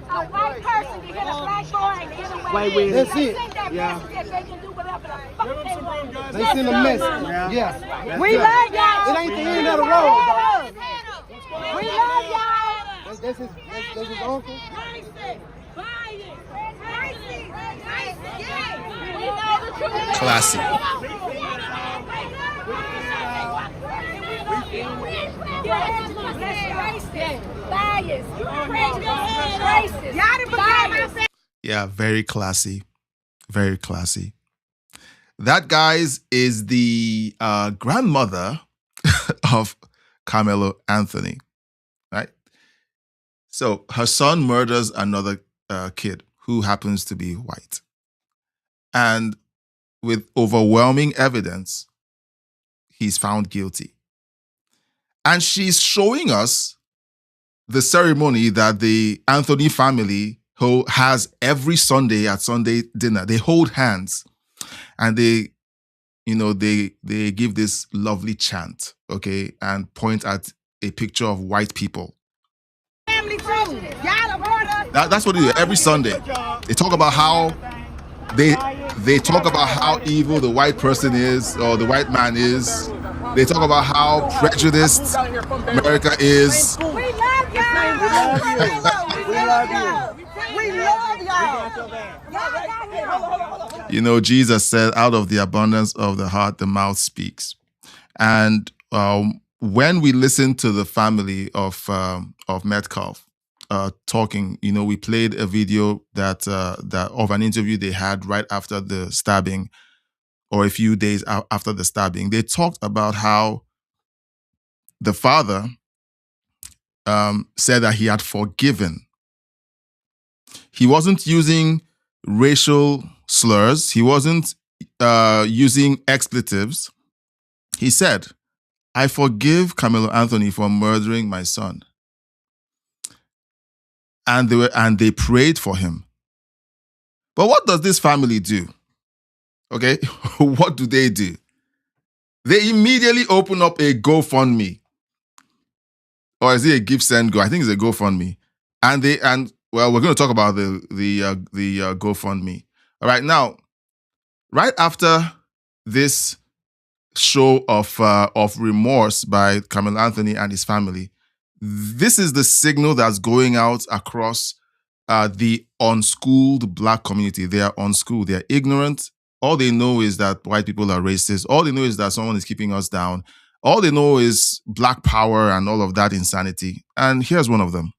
A white person to hit a black boy and get away. Wait, They that's it. send that message that they can do whatever the fuck they want. They send a message. Yeah. We love y'all. It ain't the end of the road. We love y'all. That's his uncle. Classy. Yeah, very classy. Very classy. That, guys, is the grandmother of Carmelo Anthony, right? So her son murders another kid who happens to be white. And with overwhelming evidence, he's found guilty. And she's showing us the ceremony that the Anthony family has every Sunday at Sunday dinner. They hold hands and they give this lovely chant, okay, and point at a picture of white people. That's what they do every Sunday. They talk about how they talk about how evil the white person is or the white man is. They talk about how prejudiced America is. We love y'all. We love you. We love y'all. You know, Jesus said, out of the abundance of the heart, the mouth speaks. And when we listened to the family of Metcalf talking, you know, we played a video that of an interview they had right after the stabbing, or a few days after the stabbing. They talked about how the father said that he had forgiven. He wasn't using racial slurs. He wasn't using expletives. He said, I forgive Carmelo Anthony for murdering my son. And they prayed for him. But what does this family do? Okay, what do? They immediately open up a GoFundMe. Or is it a Give Send Go? I think it's a GoFundMe. And we're going to talk about the GoFundMe. All right, now, right after this show of remorse by Carmelo Anthony and his family, this is the signal that's going out across the unschooled black community. They are unschooled. They are ignorant. All they know is that white people are racist. All they know is that someone is keeping us down. All they know is black power and all of that insanity. And here's one of them.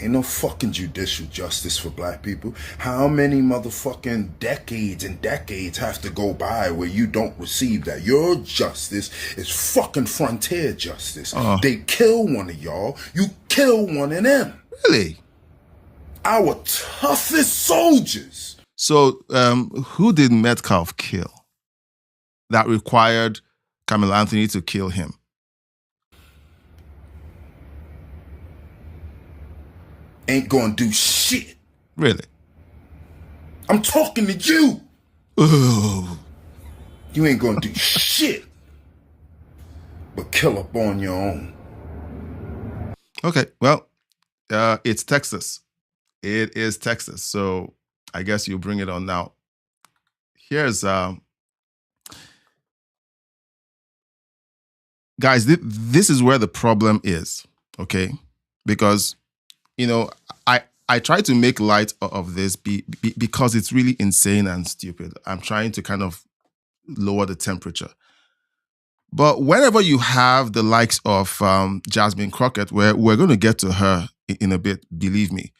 Ain't no fucking judicial justice for black people. How many motherfucking decades and decades have to go by where you don't receive that? Your justice is fucking frontier justice. They kill one of y'all, you kill one of them. Really? Our toughest soldiers. So who did Metcalf kill that required Carmelo Anthony to kill him? Ain't gonna do shit. Really? I'm talking to you. Ooh. You ain't gonna do shit but kill up on your own. Okay, well, it's Texas. It is Texas. So I guess you bring it on now. Here's, guys, this is where the problem is, okay? Because, you know, I try to make light of this because it's really insane and stupid. I'm trying to kind of lower the temperature. But whenever you have the likes of Jasmine Crockett, where we're going to get to her in a bit, believe me.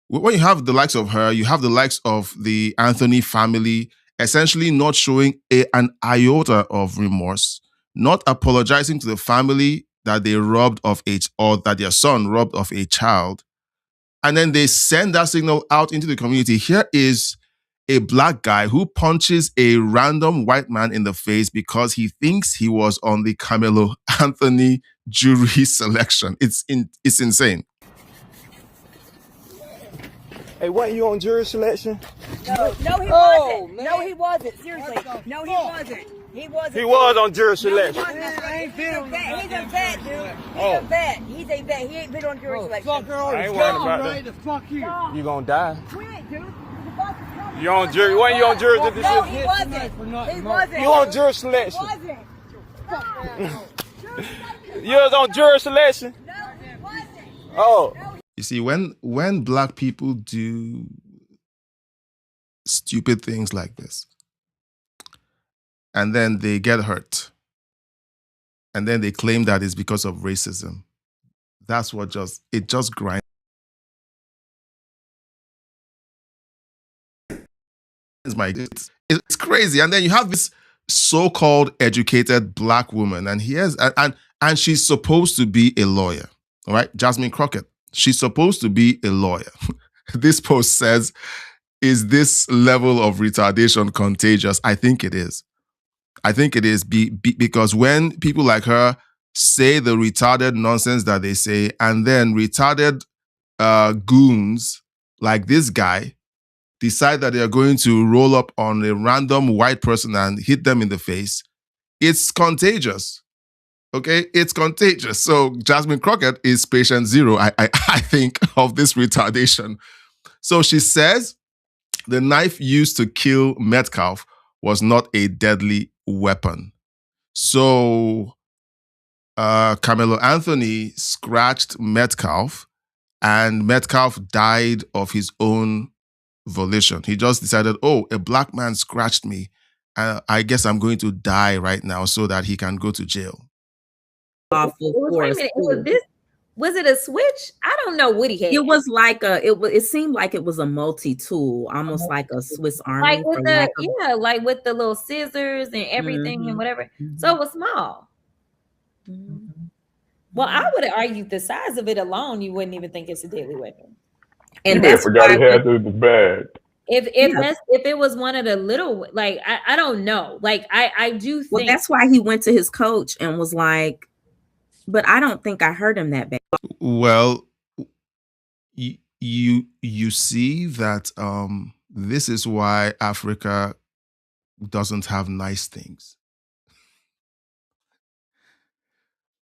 When you have the likes of her, you have the likes of the Anthony family essentially not showing an iota of remorse, not apologizing to the family that they robbed of or that their son robbed of a child. And then they send that signal out into the community. Here is a black guy who punches a random white man in the face because he thinks he was on the Carmelo Anthony jury selection. It's insane. Hey, wasn't you on jury selection? No, he wasn't. No, he wasn't. Seriously. No, he wasn't. He wasn't. He was on jury No, he selection. wasn't. He's a vet. He's a vet, dude. He's a vet. He's a vet. He ain't been on jury selection. Fuck her on I ain't the worried job, about right? that. Fuck you. You gonna die. Quit, dude. The boss is coming. You on jury? Wasn't you on jury selection? No, he wasn't. He wasn't. You on jury He selection? wasn't. You was on jury selection? No, he wasn't. Oh. You see, when black people do stupid things like this, and then they get hurt, and then they claim that it's because of racism, that's what just grinds. It's crazy. And then you have this so-called educated black woman, and she's supposed to be a lawyer. All right, Jasmine Crockett. She's supposed to be a lawyer. This post says, is this level of retardation contagious? I think it is. I think it is because when people like her say the retarded nonsense that they say, and then retarded goons like this guy decide that they're going to roll up on a random white person and hit them in the face, it's contagious. Okay, it's contagious. So Jasmine Crockett is patient zero, I think, of this retardation. So she says the knife used to kill Metcalf was not a deadly weapon. So Carmelo Anthony scratched Metcalf, and Metcalf died of his own volition. He just decided, oh, a black man scratched me. I guess I'm going to die right now so that he can go to jail. Awful. Wait a minute, was it a switch? I don't know what he had. It was like it seemed like it was a multi-tool, almost like a Swiss Army. Like with like with the little scissors and everything and whatever. So it was small. Well, I would argue the size of it alone, you wouldn't even think it's a deadly weapon. And that's forgot he had to the bag. If it was one of the little, like I don't know, like I do think. Well, that's why he went to his coach and was like, but I don't think I hurt him that bad. Well, you see that this is why Africa doesn't have nice things.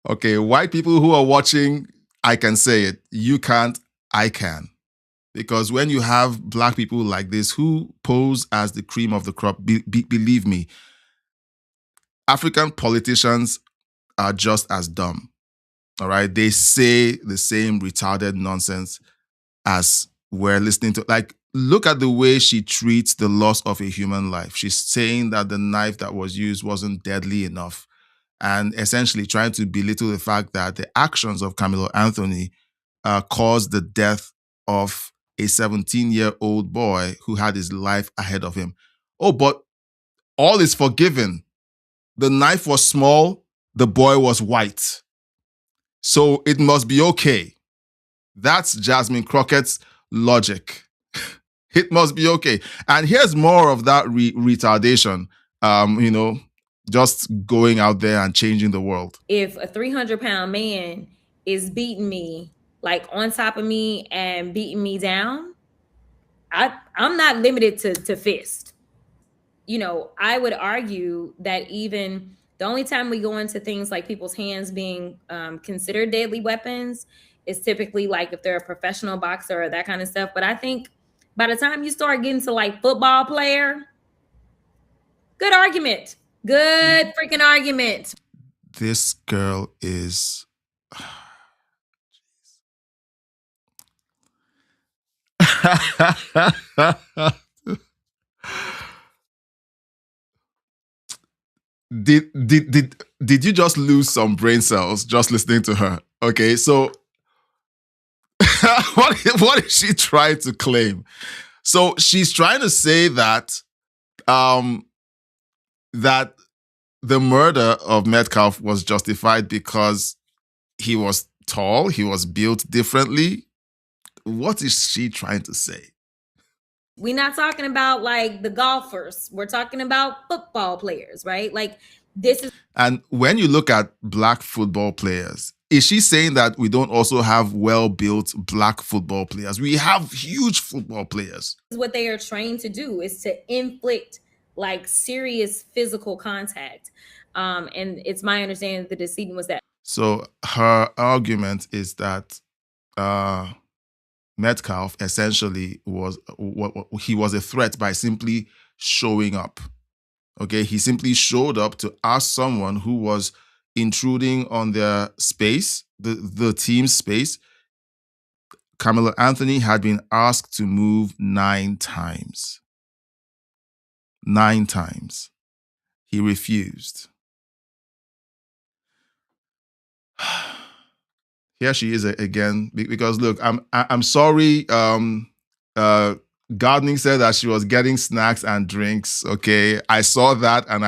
Okay, white people who are watching, I can say it. You can't, I can. Because when you have black people like this who pose as the cream of the crop, believe me, African politicians are just as dumb. All right? They say the same retarded nonsense as we're listening to. Like, look at the way she treats the loss of a human life. She's saying that the knife that was used wasn't deadly enough, and essentially trying to belittle the fact that the actions of Carmelo Anthony caused the death of a 17-year-old boy who had his life ahead of him. Oh, but all is forgiven. The knife was small, the boy was white. So it must be okay. That's Jasmine Crockett's logic. It must be okay. And here's more of that retardation, just going out there and changing the world. If a 300-pound man is beating me, like on top of me and beating me down, I'm not limited to fist. I would argue that even the only time we go into things like people's hands being considered deadly weapons is typically like if they're a professional boxer or that kind of stuff. But I think by the time you start getting to like football player, good argument. Good freaking argument. This girl is... Did you just lose some brain cells just listening to her? Okay, so what is she trying to claim? So she's trying to say that that the murder of Metcalf was justified because he was tall, he was built differently. What is she trying to say? We're not talking about like the golfers. We're talking about football players, right? Like this is. And when you look at black football players, is she saying that we don't also have well-built black football players? We have huge football players. What they are trained to do is to inflict like serious physical contact. And it's my understanding that the decedent was that. So her argument is that Metcalf essentially was a threat by simply showing up. Okay, he simply showed up to ask someone who was intruding on their space, the team's space. Carmelo Anthony had been asked to move 9 times. 9 times. He refused. Here she is again, because look, I'm sorry. Gardening said that she was getting snacks and drinks. Okay, I saw that and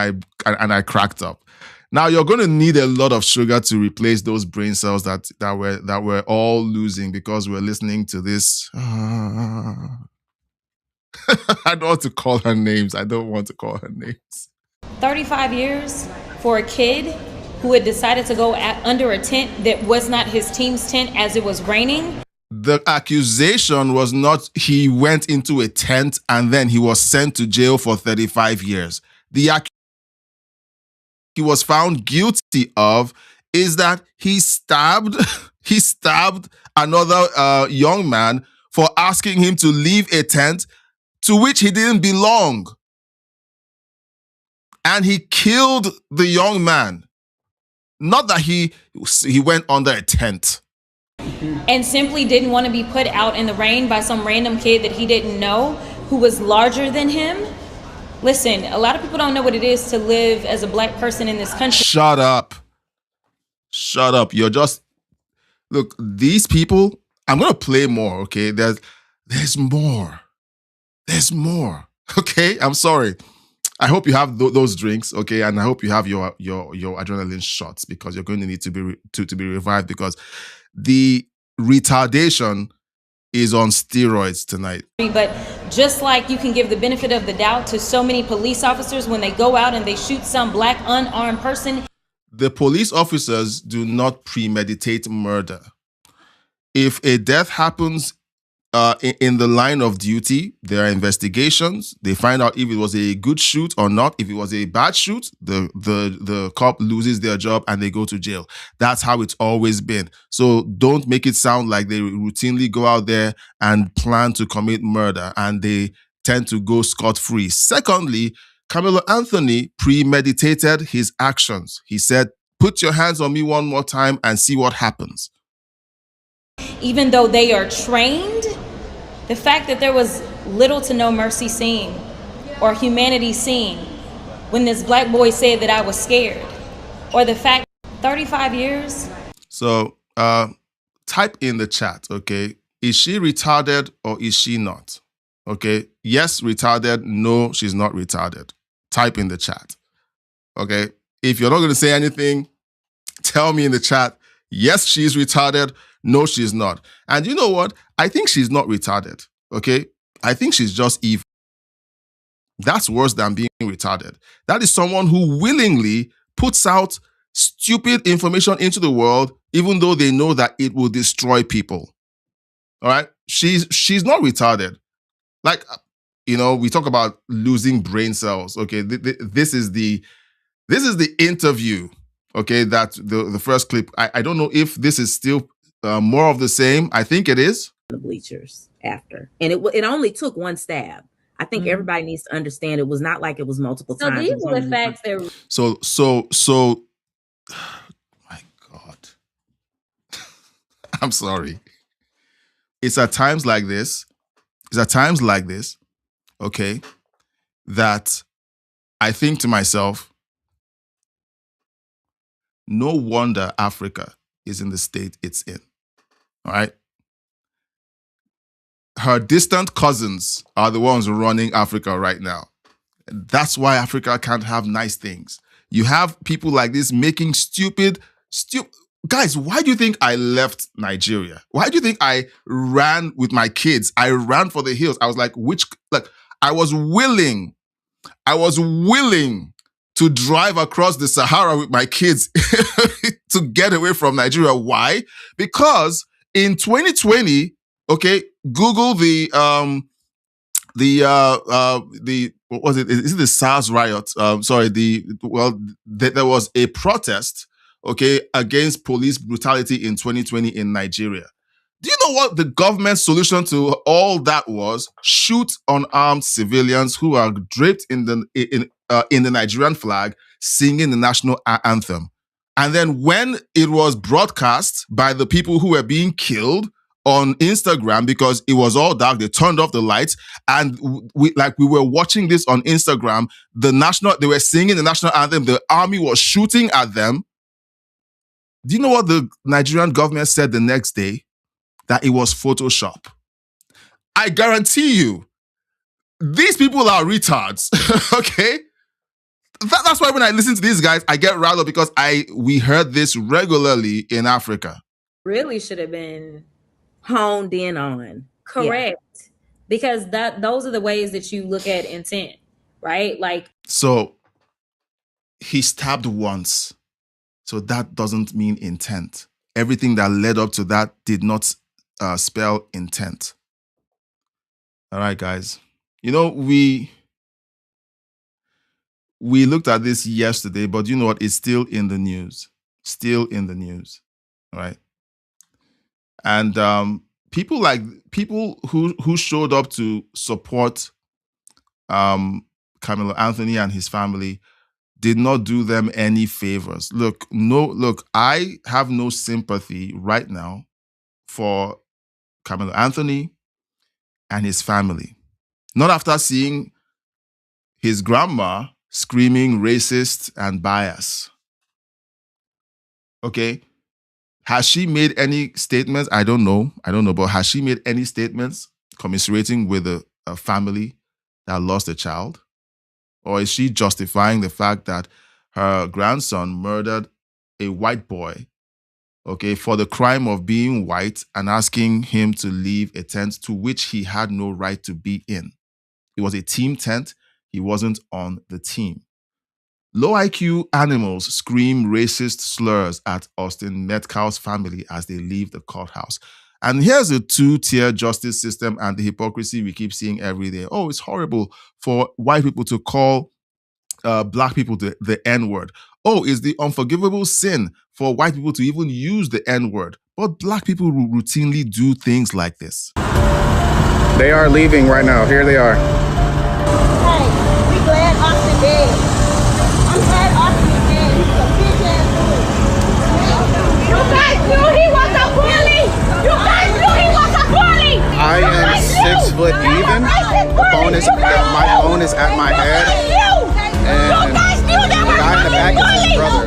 I cracked up. Now you're going to need a lot of sugar to replace those brain cells that we're all losing because we're listening to this. I don't want to call her names. 35 years for a kid who had decided to go under a tent that was not his team's tent as it was raining. The accusation was not he went into a tent and then he was sent to jail for 35 years. The he was found guilty of is that he stabbed another young man for asking him to leave a tent to which he didn't belong. And he killed the young man. Not that he went under a tent. And simply didn't want to be put out in the rain by some random kid that he didn't know who was larger than him. Listen, a lot of people don't know what it is to live as a black person in this country. Shut up. You're just... Look, these people... I'm going to play more, okay? There's more. There's more. Okay? I'm sorry. I hope you have those drinks, okay? And I hope you have your adrenaline shots because you're going to need to be revived because the retardation is on steroids tonight. But just like you can give the benefit of the doubt to so many police officers when they go out and they shoot some black unarmed person. The police officers do not premeditate murder. If a death happens in the line of duty, there are investigations. They find out if it was a good shoot or not. If it was a bad shoot, the cop loses their job and they go to jail. That's how it's always been. So don't make it sound like they routinely go out there and plan to commit murder and they tend to go scot-free. Secondly, Carmelo Anthony premeditated his actions. He said, "Put your hands on me one more time and see what happens." Even though they are trained, the fact that there was little to no mercy seen or humanity seen when this black boy said that I was scared, or the fact 35 years. So type in the chat, okay? Is she retarded or is she not? Okay? Yes, retarded. No, she's not retarded. Type in the chat. Okay? If you're not going to say anything, tell me in the chat, yes, she's retarded. No, she's not. And you know what? I think she's not retarded, okay? I think she's just evil. That's worse than being retarded. That is someone who willingly puts out stupid information into the world, even though they know that it will destroy people. All right? She's not retarded. Like, you know, we talk about losing brain cells, okay? This is the interview, okay? That the first clip. I don't know if this is still more of the same. I think it is. The bleachers after, and it only took one stab. I think everybody needs to understand it was not like it was multiple times. So these are the facts that. So. My God, I'm sorry. It's at times like this. Okay, that I think to myself, no wonder Africa is in the state it's in. All right. Her distant cousins are the ones running Africa right now. That's why Africa can't have nice things. You have people like this making stupid. Guys, why do you think I left Nigeria? Why do you think I ran with my kids? I ran for the hills. I was like, I was willing to drive across the Sahara with my kids to get away from Nigeria. Why? Because in 2020, okay, Google the what was it? Is it the SARS riot? There was a protest, okay, against police brutality in 2020 in Nigeria. Do you know what the government's solution to all that was? Shoot unarmed civilians who are draped in the Nigerian flag, singing the national anthem. And then when it was broadcast by the people who were being killed on Instagram, because it was all dark, they turned off the lights, and we were watching this on Instagram. They were singing the national anthem. The army was shooting at them. Do you know what the Nigerian government said the next day? That it was Photoshop. I guarantee you, these people are retards. Okay? That's why when I listen to these guys, I get riled up, because we heard this regularly in Africa. Really should have been honed in on. Correct. Yeah. Because those are the ways that you look at intent, right? Like, so he stabbed once. So that doesn't mean intent. Everything that led up to that did not spell intent. All right, guys. You know, we looked at this yesterday, but you know what? It's still in the news. Still in the news. All right. And people who showed up to support Carmelo Anthony and his family did not do them any favors. Look, I have no sympathy right now for Carmelo Anthony and his family. Not after seeing his grandma screaming racist and bias. Okay? Has she made any statements? I don't know, but has she made any statements commiserating with a family that lost a child? Or is she justifying the fact that her grandson murdered a white boy, okay, for the crime of being white, and asking him to leave a tent to which he had no right to be in? It was a team tent. He wasn't on the team. Low IQ animals scream racist slurs at Austin Metcalf's family as they leave the courthouse. And here's a two-tier justice system and the hypocrisy we keep seeing every day. Oh, it's horrible for white people to call black people the N-word. Oh, it's the unforgivable sin for white people to even use the N-word. But black people routinely do things like this. They are leaving right now. Here they are. Hey, we glad Austin dead. I'm glad Austin is dead. He's a bitch ass dude. You guys knew he was a bully. You guys knew he was a bully. I am 6 foot even. My phone is at my head. And you guys knew that the guy in the back is his brother.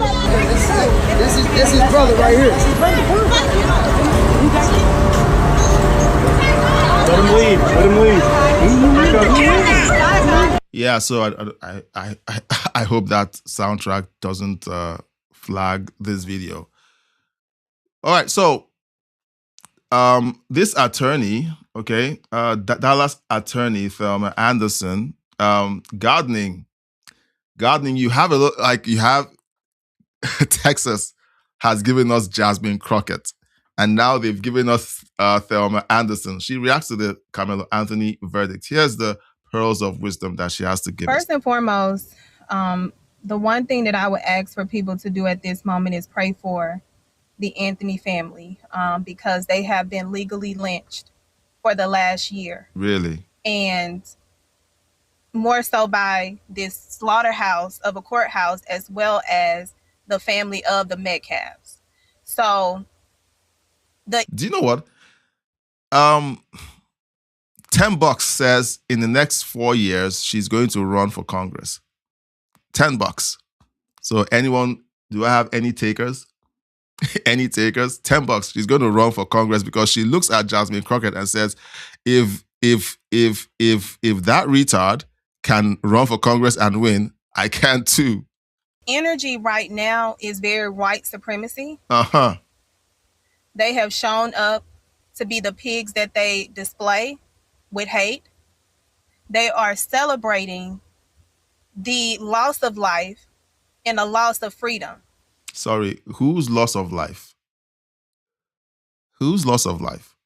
This is his brother right here. Let him leave. Let him leave. Yeah, so I hope that soundtrack doesn't flag this video. All right, so this attorney, okay, Dallas attorney Thelma Anderson, gardening. You have Texas has given us Jasmine Crockett, and now they've given us Thelma Anderson. She reacts to the Carmelo Anthony verdict. Here's the pearls of wisdom that she has to give us. First and foremost, the one thing that I would ask for people to do at this moment is pray for the Anthony family, because they have been legally lynched for the last year. Really? And more so by this slaughterhouse of a courthouse, as well as the family of the Metcalfs. So do you know what? $10 says in the next 4 years, she's going to run for Congress. $10. So anyone, do I have any takers? Any takers? $10. She's going to run for Congress because she looks at Jasmine Crockett and says, if that retard can run for Congress and win, I can too. Energy right now is very white supremacy. Uh-huh. They have shown up to be the pigs that they display with hate. They are celebrating the loss of life and a loss of freedom. Sorry, whose loss of life? Whose loss of life?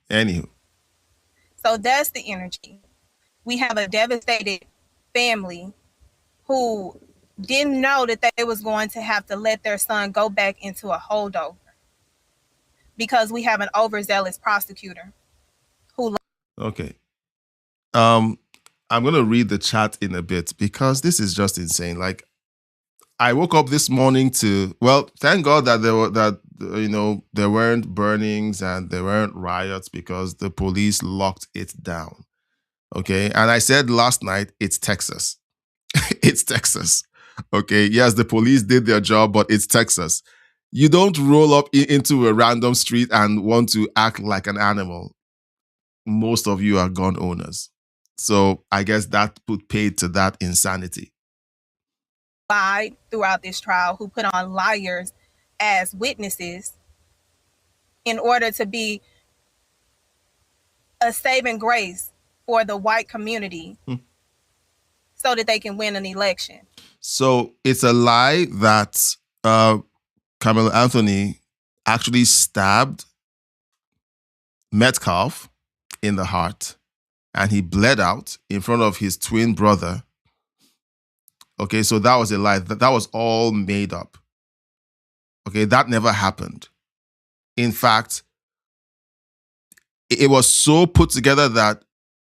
Anywho. So that's the energy. We have a devastated family who didn't know that they was going to have to let their son go back into a holdover because we have an overzealous prosecutor who. Okay. I'm gonna read the chat in a bit because this is just insane. Like, I woke up this morning to, well, thank God that there weren't burnings and there weren't riots because the police locked it down. Okay. And I said last night, it's Texas. It's Texas. Okay. Yes, the police did their job, but it's Texas. You don't roll up into a random street and want to act like an animal. Most of you are gun owners. So I guess that put paid to that insanity. Lied throughout this trial, who put on liars as witnesses in order to be a saving grace for the white community so that they can win an election. So it's a lie that Carmelo Anthony actually stabbed Metcalf in the heart and he bled out in front of his twin brother. Okay, so that was a lie. That was all made up. Okay, that never happened. In fact, it was so put together that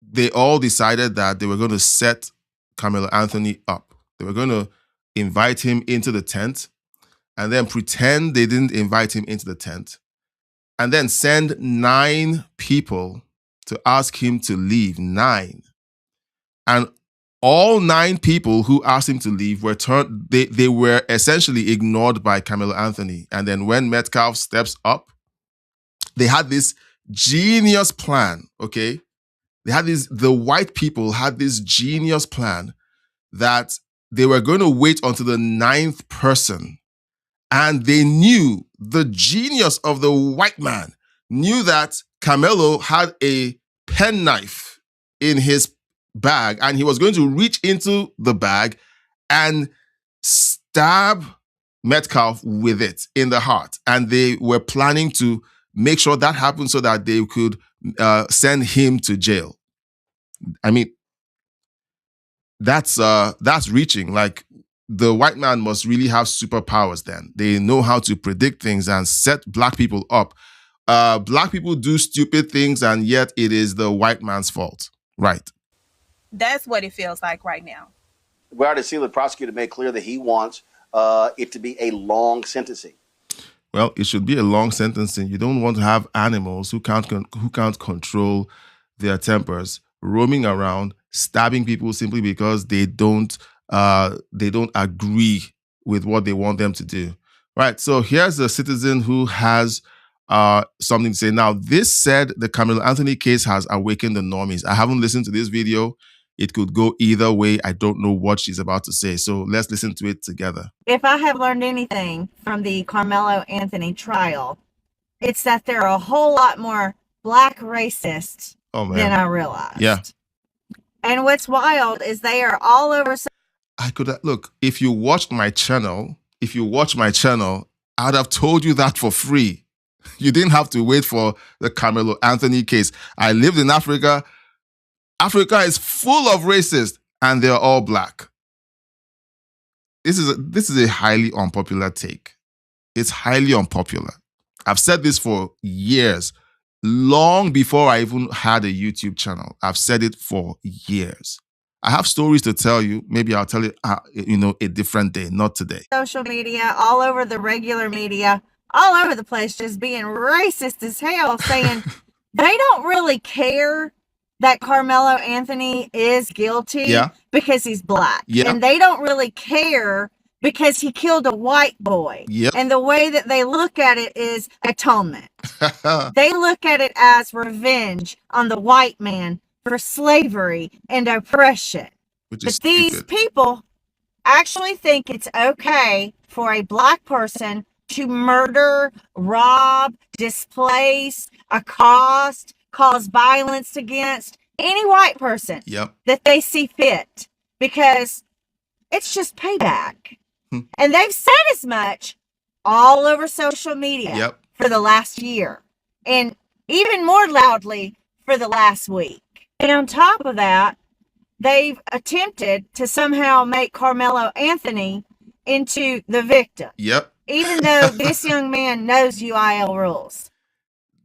they all decided that they were going to set Carmelo Anthony up. They were going to invite him into the tent and then pretend they didn't invite him into the tent and then send 9 people to ask him to leave. 9. And all 9 people who asked him to leave were they were essentially ignored by Carmelo Anthony. And then when Metcalf steps up, they had this genius plan, okay? The white people had this genius plan that they were going to wait until the 9th person. And they knew, the genius of the white man knew that Carmelo had a penknife in his bag and he was going to reach into the bag and stab Metcalf with it in the heart. And they were planning to make sure that happened so that they could send him to jail. I mean, that's reaching. Like, the white man must really have superpowers then. They know how to predict things and set black people up. Black people do stupid things and yet it is the white man's fault. Right. That's what it feels like right now. We already see the prosecutor made clear that he wants it to be a long sentencing. Well, it should be a long sentencing. You don't want to have animals who can't control their tempers roaming around stabbing people simply because they don't agree with what they want them to do. Right. So here's a citizen who has something to say. Now, this said the Carmelo Anthony case has awakened the normies. I haven't listened to this video. It could go either way. I don't know what she's about to say. So let's listen to it together. If I have learned anything from the Carmelo Anthony trial, it's that there are a whole lot more black racists than I realized. Yeah. And what's wild is they are all over. I could look, if you watched my channel, I'd have told you that for free. You didn't have to wait for the Carmelo Anthony case. I lived in Africa. Africa is full of racists and they're all black. This is a highly unpopular take. It's highly unpopular. I've said this for years, long before I even had a YouTube channel. I've said it for years. I have stories to tell you. Maybe I'll tell it, a different day, not today. Social media, all over the regular media, all over the place, just being racist as hell, saying they don't really care that Carmelo Anthony is guilty because he's black. Yeah. And they don't really care because he killed a white boy. Yep. And the way that they look at it is atonement. They look at it as revenge on the white man for slavery and oppression. But these people actually think it's okay for a black person to murder, rob, displace, accost, cause violence against any white person Yep. that they see fit, because it's just payback. And they've said as much all over social media for the last year, and even more loudly for the last week. And on top of that, they've attempted to somehow make Carmelo Anthony into the victim. Yep. Even though this young man knows UIL rules.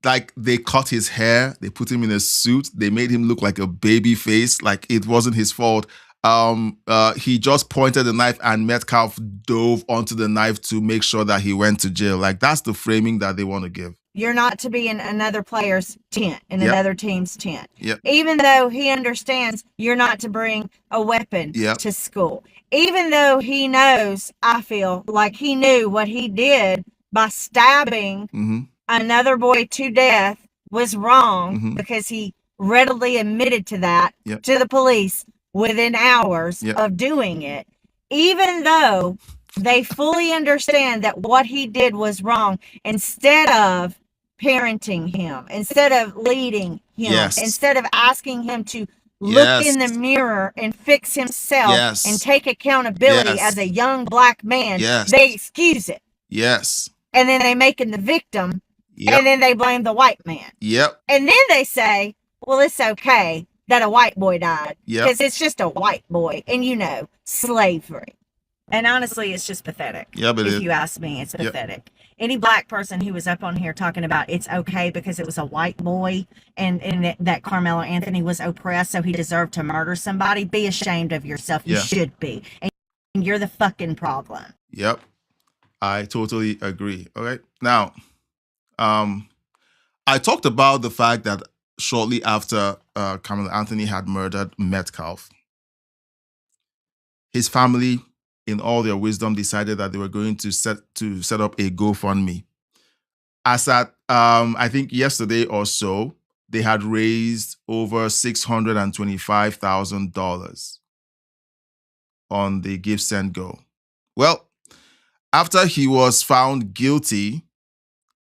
Like, they cut his hair, they put him in a suit, they made him look like a baby face, like it wasn't his fault. He just pointed the knife and Metcalf dove onto the knife to make sure that he went to jail. Like, that's the framing that they want to give. You're not to be in another player's tent, in another team's tent. Yep. Even though he understands you're not to bring a weapon to school. Even though he knows, I feel like he knew what he did by stabbing another boy to death was wrong, because he readily admitted to that to the police within hours of doing it. Even though they fully understand that what he did was wrong, instead of parenting him, instead of leading him, instead of asking him to look in the mirror and fix himself and take accountability as a young black man, they excuse it. And then they make him the victim, and then they blame the white man. And then they say, well, it's okay that a white boy died, because it's just a white boy, and slavery. And honestly, it's just pathetic. If you ask me, it's pathetic. Any black person who was up on here talking about it's okay because it was a white boy and that Carmelo Anthony was oppressed, so he deserved to murder somebody, be ashamed of yourself. You should be. And you're the fucking problem. Yep. I totally agree. Okay. Now, I talked about the fact that shortly after Carmelo Anthony had murdered Metcalf, his family, in all their wisdom, decided that they were going to set up a GoFundMe. As at I think yesterday or so, they had raised over $625,000 on the Give Send Go. Well, after he was found guilty,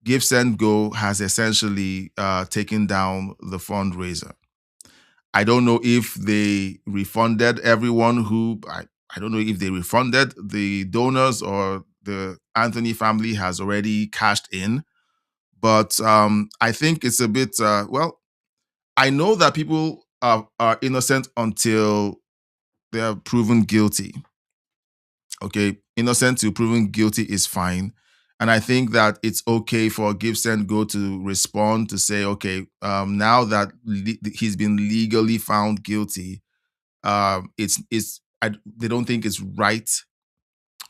Give Send Go has essentially taken down the fundraiser. I don't know if they refunded everyone who. I don't know if they refunded the donors or the Anthony family has already cashed in. But I think it's a bit, I know that people are innocent until they're proven guilty. Okay, innocent till proven guilty is fine. And I think that it's okay for Give Send Go to respond to say, okay, now that he's been legally found guilty, they don't think it's right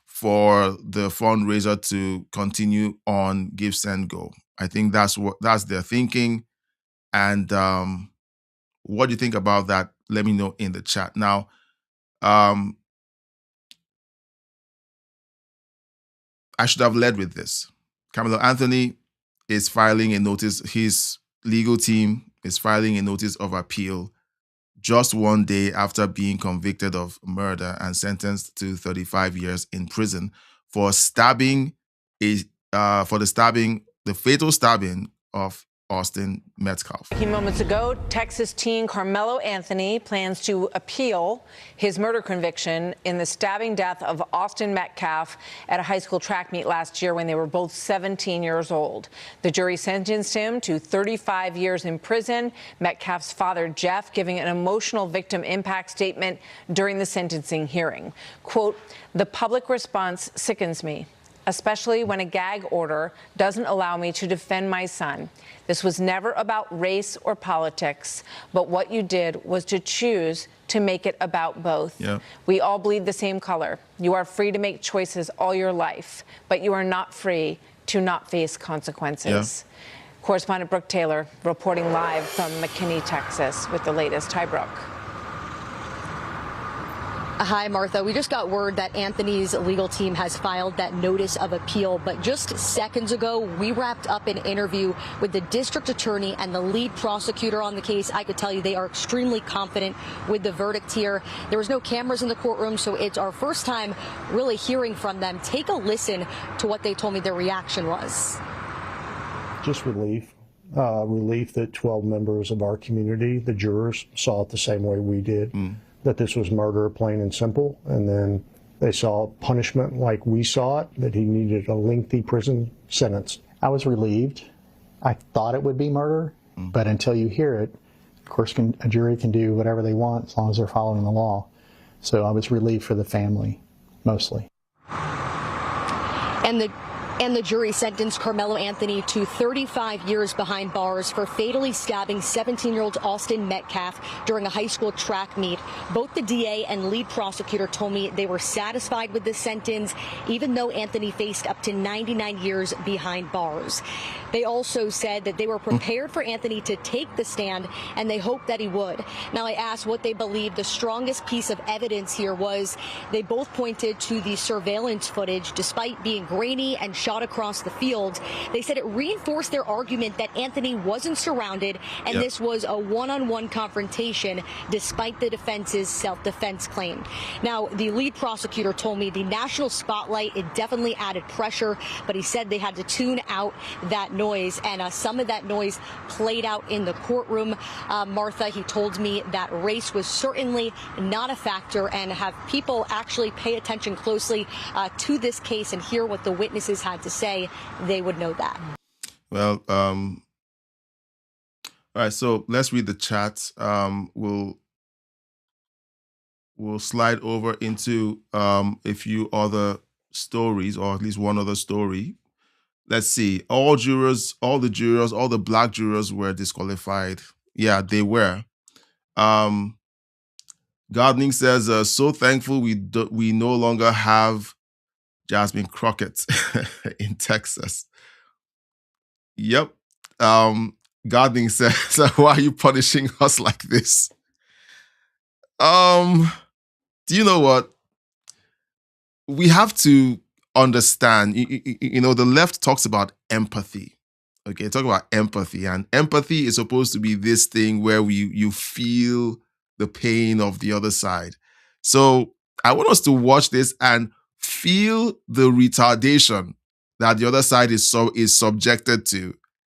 for the fundraiser to continue on Give Send Go. I think that's their thinking. And what do you think about that? Let me know in the chat. Now, I should have led with this. Carmelo Anthony is filing a notice. His legal team is filing a notice of appeal just one day after being convicted of murder and sentenced to 35 years in prison for the fatal stabbing of Austin Metcalf. A few moments ago, Texas teen Carmelo Anthony plans to appeal his murder conviction in the stabbing death of Austin Metcalf at a high school track meet last year when they were both 17 years old. The jury sentenced him to 35 years in prison. Metcalf's father, Jeff, giving an emotional victim impact statement during the sentencing hearing. Quote, "The public response sickens me, especially when a gag order doesn't allow me to defend my son. This was never about race or politics, but what you did was to choose to make it about both. Yeah. We all bleed the same color. You are free to make choices all your life, but you are not free to not face consequences." Yeah. Correspondent Brooke Taylor reporting live from McKinney, Texas with the latest. Hi, Brooke. Hi, Martha. We just got word that Anthony's legal team has filed that notice of appeal, but just seconds ago, we wrapped up an interview with the district attorney and the lead prosecutor on the case. I could tell you they are extremely confident with the verdict here. There was no cameras in the courtroom, so it's our first time really hearing from them. Take a listen to what they told me their reaction was. Just relief. relief that 12 members of our community, the jurors, saw it the same way we did, that this was murder, plain and simple. And then they saw punishment like we saw it, that he needed a lengthy prison sentence. I was relieved. I thought it would be murder, but until you hear it, of course, a jury can do whatever they want as long as they're following the law. So I was relieved for the family, mostly. And the jury sentenced Carmelo Anthony to 35 years behind bars for fatally stabbing 17-year-old Austin Metcalf during a high school track meet. Both the DA and lead prosecutor told me they were satisfied with this sentence, even though Anthony faced up to 99 years behind bars. They also said that they were prepared for Anthony to take the stand, and they hoped that he would. Now, I asked what they believed the strongest piece of evidence here was. They both pointed to the surveillance footage, despite being grainy and shot across the field. They said it reinforced their argument that Anthony wasn't surrounded, and this was a one-on-one confrontation, despite the defense's self-defense claim. Now, the lead prosecutor told me the national spotlight, it definitely added pressure, but he said they had to tune out that noise, and some of that noise played out in the courtroom. Martha, he told me that race was certainly not a factor, and have people actually pay attention closely to this case and hear what the witnesses had to say, they would know that. Well, all right, so let's read the chat. We'll slide over into a few other stories, or at least one other story. Let's see. All the black jurors were disqualified. Yeah, they were. Gardening says, so thankful we no longer have Jasmine Crockett in Texas. Yep. Gardening says, why are you punishing us like this? Do you know what? We have to understand, you know, the left talks about empathy. Okay, talk about empathy. And empathy is supposed to be this thing where you feel the pain of the other side. So I want us to watch this and feel the retardation that the other side is subjected to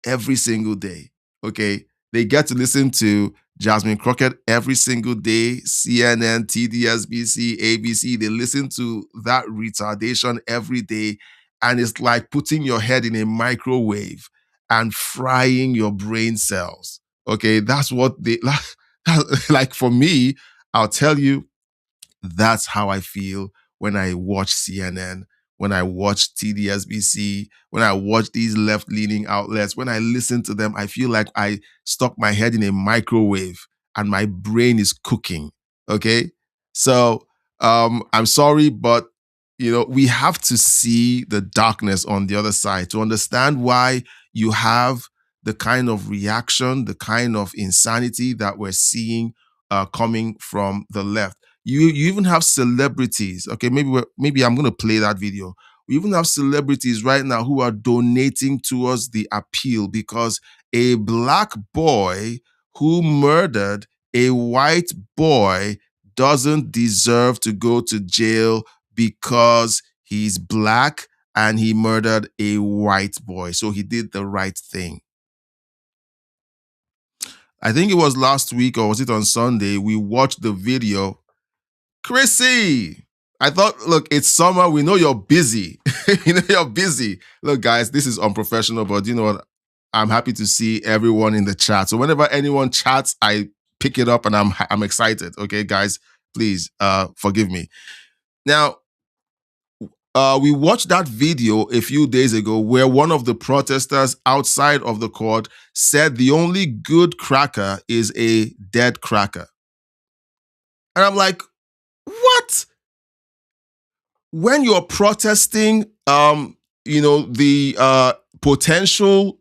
every single day. Okay, they get to listen to Jasmine Crockett every single day, CNN, TDSBC, ABC, they listen to that retardation every day, and it's like putting your head in a microwave and frying your brain cells. Okay, that's what they, like for me, I'll tell you, that's how I feel when I watch CNN, when I watch TDSBC, when I watch these left-leaning outlets. When I listen to them, I feel like I stuck my head in a microwave and my brain is cooking, okay? So I'm sorry, but you know, we have to see the darkness on the other side to understand why you have the kind of reaction, the kind of insanity that we're seeing coming from the left. You even have celebrities. Okay, maybe I'm going to play that video. We even have celebrities right now who are donating towards the appeal because a black boy who murdered a white boy doesn't deserve to go to jail because he's black and he murdered a white boy. So he did the right thing. I think it was last week, or was it on Sunday, we watched the video. Chrissy, I thought, look, it's summer. We know you're busy. You know you're busy. Look, guys, this is unprofessional, but you know what? I'm happy to see everyone in the chat. So whenever anyone chats, I pick it up and I'm excited. Okay, guys, please forgive me. Now, we watched that video a few days ago where one of the protesters outside of the court said the only good cracker is a dead cracker. And I'm like, what? When you're protesting, you know, the potential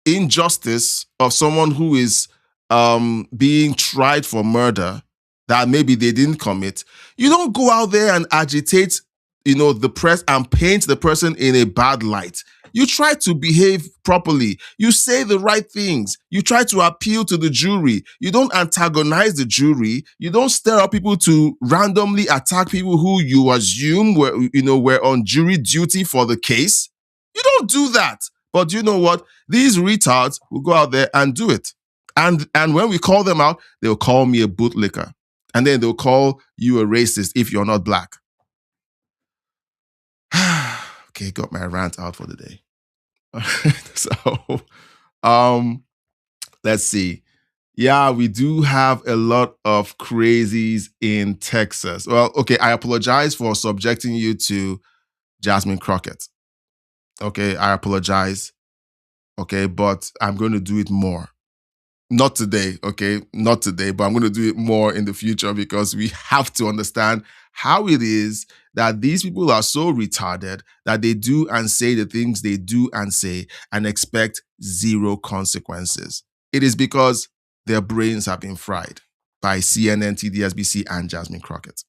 injustice of someone who is being tried for murder that maybe they didn't commit, you don't go out there and agitate, you know, the press and paint the person in a bad light. You try to behave properly. You say the right things. You try to appeal to the jury. You don't antagonize the jury. You don't stir up people to randomly attack people who you assume were on jury duty for the case. You don't do that. But you know what? These retards will go out there and do it. And when we call them out, they'll call me a bootlicker. And then they'll call you a racist if you're not black. Okay, got my rant out for the day. So, let's see. Yeah, we do have a lot of crazies in Texas. Well, okay, I apologize for subjecting you to Jasmine Crockett. Okay, I apologize. Okay, but I'm going to do it more. Not today, okay? Not today, but I'm going to do it more in the future because we have to understand how it is that these people are so retarded that they do and say the things they do and say and expect zero consequences. It is because their brains have been fried by CNN, TDSBC, and Jasmine Crockett.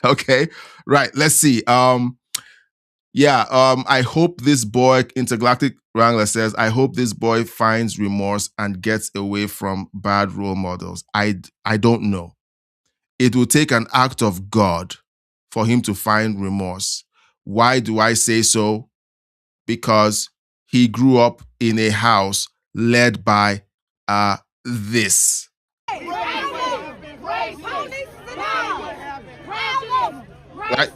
Okay, right, let's see. I hope this boy, Intergalactic Wrangler says, I hope this boy finds remorse and gets away from bad role models. I don't know. It will take an act of God for him to find remorse. Why do I say so? Because he grew up in a house led by this. Right?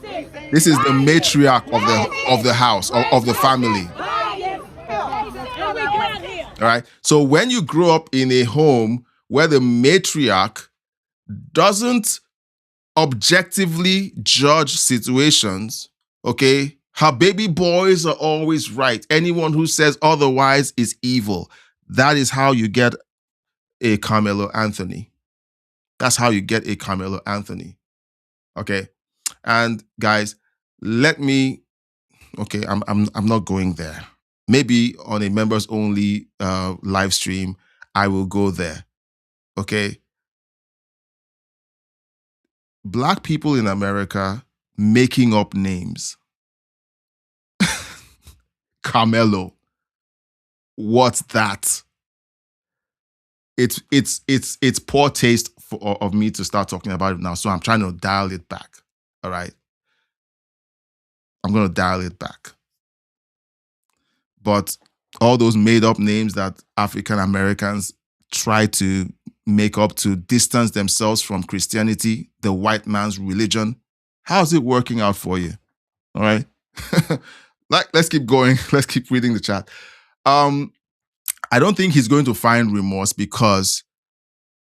This is the matriarch of the house, of the family. All right. So when you grow up in a home where the matriarch doesn't objectively judge situations, okay, her baby boys are always right. Anyone who says otherwise is evil. That is how you get a Carmelo Anthony. That's how you get a Carmelo Anthony. Okay. And guys, let me, okay, I'm not going there. Maybe on a members only live stream, I will go there. Okay. Black people in America making up names. Carmelo. What's that? It's poor taste of me to start talking about it now. So I'm trying to dial it back. All right. I'm going to dial it back. But all those made up names that African Americans try to make up to distance themselves from Christianity, the white man's religion, how's it working out for you? All right. Let's keep going. Let's keep reading the chat. I don't think he's going to find remorse because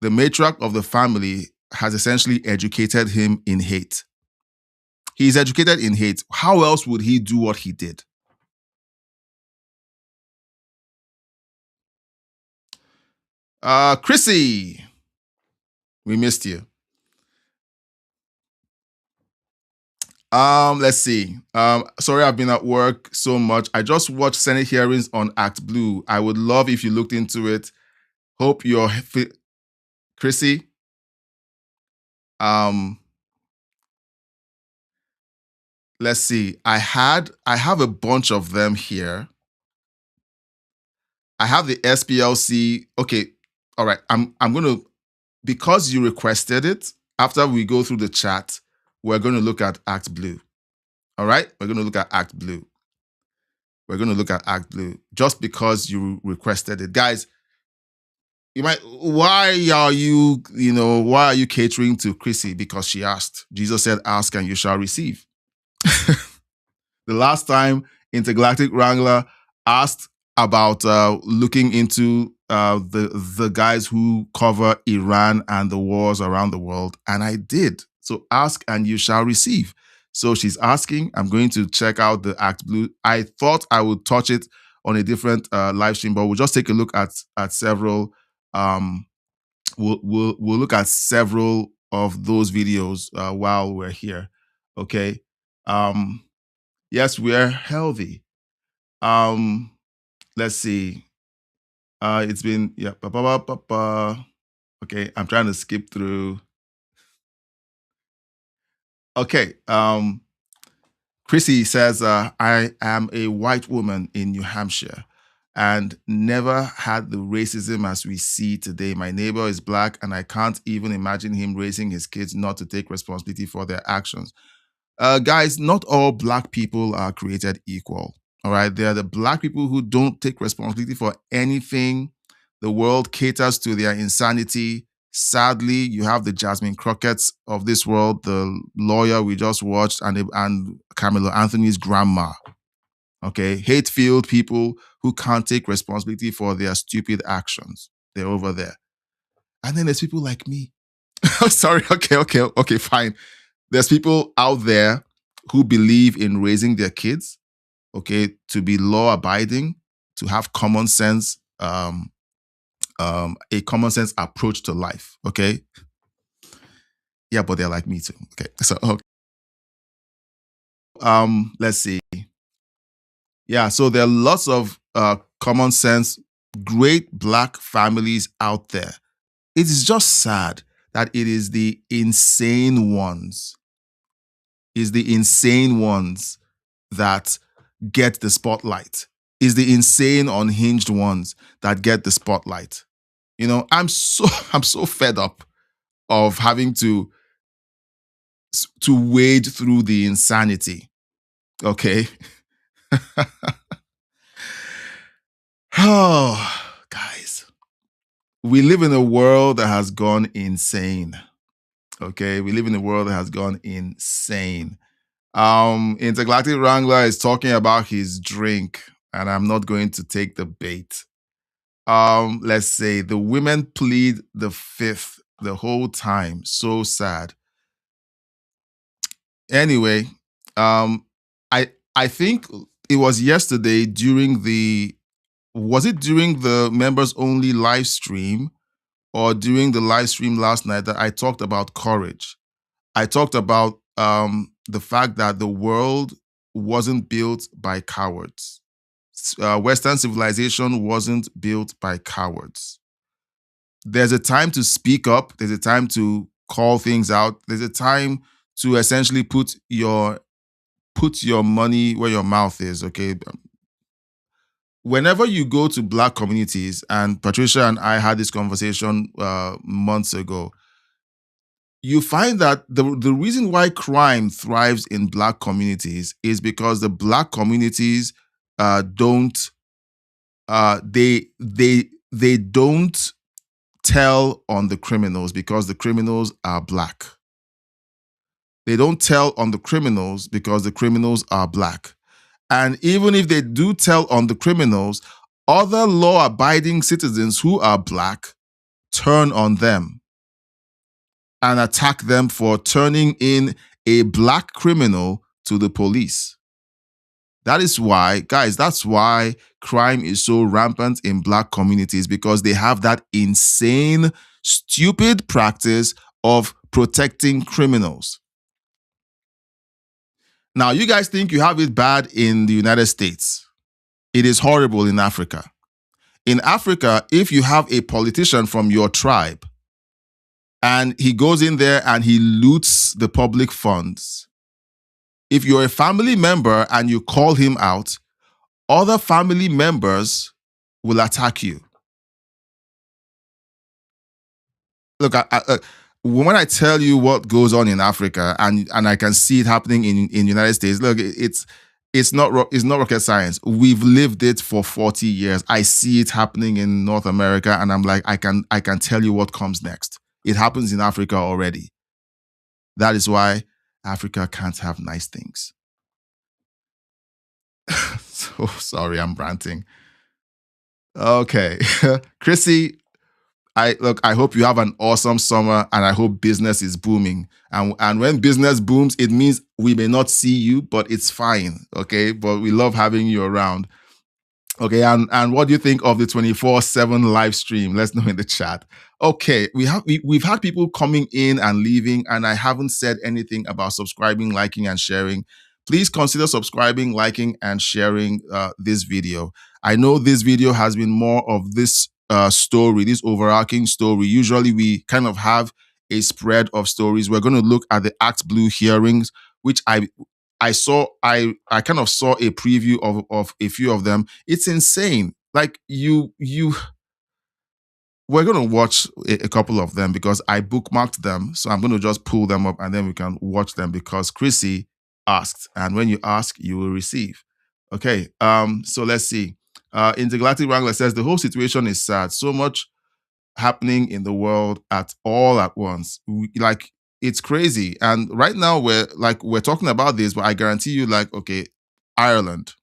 the matriarch of the family has essentially educated him in hate. He's educated in hate. How else would he do what he did? Chrissy, we missed you. Let's see. Sorry, I've been at work so much. I just watched Senate hearings on Act Blue. I would love if you looked into it. Hope you're Chrissy. Let's see. I have a bunch of them here. I have the SPLC. Okay. All right. I'm going to, because you requested it, after we go through the chat, we're going to look at Act Blue. All right? We're going to look at Act Blue. We're going to look at Act Blue just because you requested it. Guys, you might, why are you catering to Chrissy? Because she asked. Jesus said, ask and you shall receive. The last time Intergalactic Wrangler asked about looking into the guys who cover Iran and the wars around the world, and I did. So ask and you shall receive. So she's asking. I'm going to check out the Act Blue. I thought I would touch it on a different live stream, but we'll just take a look at several. We'll look at several of those videos while we're here. Okay. Yes, we're healthy. Let's see. It's been Okay, I'm trying to skip through. Okay. Chrissy says, I am a white woman in New Hampshire and never had the racism as we see today. My neighbor is black and I can't even imagine him raising his kids not to take responsibility for their actions. Guys, not all black people are created equal. All right. They are the black people who don't take responsibility for anything. The world caters to their insanity. Sadly, you have the Jasmine Crockett's of this world, the lawyer we just watched, and Carmelo Anthony's grandma. Okay. Hate-filled people who can't take responsibility for their stupid actions. They're over there. And then there's people like me. Sorry. Okay, fine. There's people out there who believe in raising their kids, okay, to be law-abiding, to have common sense, a common sense approach to life, okay? Yeah, but they're like me too. Okay, so let's see. Yeah, so there are lots of common sense, great black families out there. It is just sad that it is the insane ones, that get the spotlight. Is the insane, unhinged ones that get the spotlight. You know, I'm so fed up of having to wade through the insanity. Okay. Oh, guys. We live in a world that has gone insane. Okay, we live in a world that has gone insane. Intergalactic Wrangler is talking about his drink, and I'm not going to take the bait. Let's say the women plead the fifth the whole time. So sad. Anyway, I think it was yesterday during the members only live stream or during the live stream last night that I talked about courage. I talked about the fact that the world wasn't built by cowards. Western civilization wasn't built by cowards. There's a time to speak up. There's a time to call things out. There's a time to essentially put your money where your mouth is, okay? Whenever you go to black communities, and Patricia and I had this conversation months ago, you find that the reason why crime thrives in black communities is because the black communities don't tell on the criminals because the criminals are black. They don't tell on the criminals because the criminals are black. And even if they do tell on the criminals, other law-abiding citizens who are black turn on them and attack them for turning in a black criminal to the police. That is why, guys, that's why crime is so rampant in black communities, because they have that insane, stupid practice of protecting criminals. Now, you guys think you have it bad in the United States. It is horrible in Africa. In Africa, if you have a politician from your tribe and he goes in there and he loots the public funds, if you're a family member and you call him out, other family members will attack you. Look, when I tell you what goes on in Africa, and I can see it happening in the United States, look, it's not rocket science. We've lived it for 40 years. I see it happening in North America, and I'm like, I can tell you what comes next. It happens in Africa already. That is why Africa can't have nice things. So sorry, I'm ranting. Okay. Chrissy, I hope you have an awesome summer, and I hope business is booming. And when business booms, it means we may not see you, but it's fine, okay? But we love having you around. Okay, and what do you think of the 24/7 live stream? Let's know in the chat. Okay, we've had people coming in and leaving, and I haven't said anything about subscribing, liking, and sharing. Please consider subscribing, liking, and sharing this video. I know this video has been more of this story, this overarching story. Usually we kind of have a spread of stories. We're going to look at the Act Blue hearings, which I kind of saw a preview of a few of them. It's insane. Like we're going to watch a couple of them because I bookmarked them. So I'm going to just pull them up and then we can watch them because Chrissy asked. And when you ask, you will receive. Okay. So let's see. Intergalactic Wrangler says the whole situation is sad. So much happening in the world all at once. Like, it's crazy. And right now we're talking about this, but I guarantee you, like, okay, Ireland.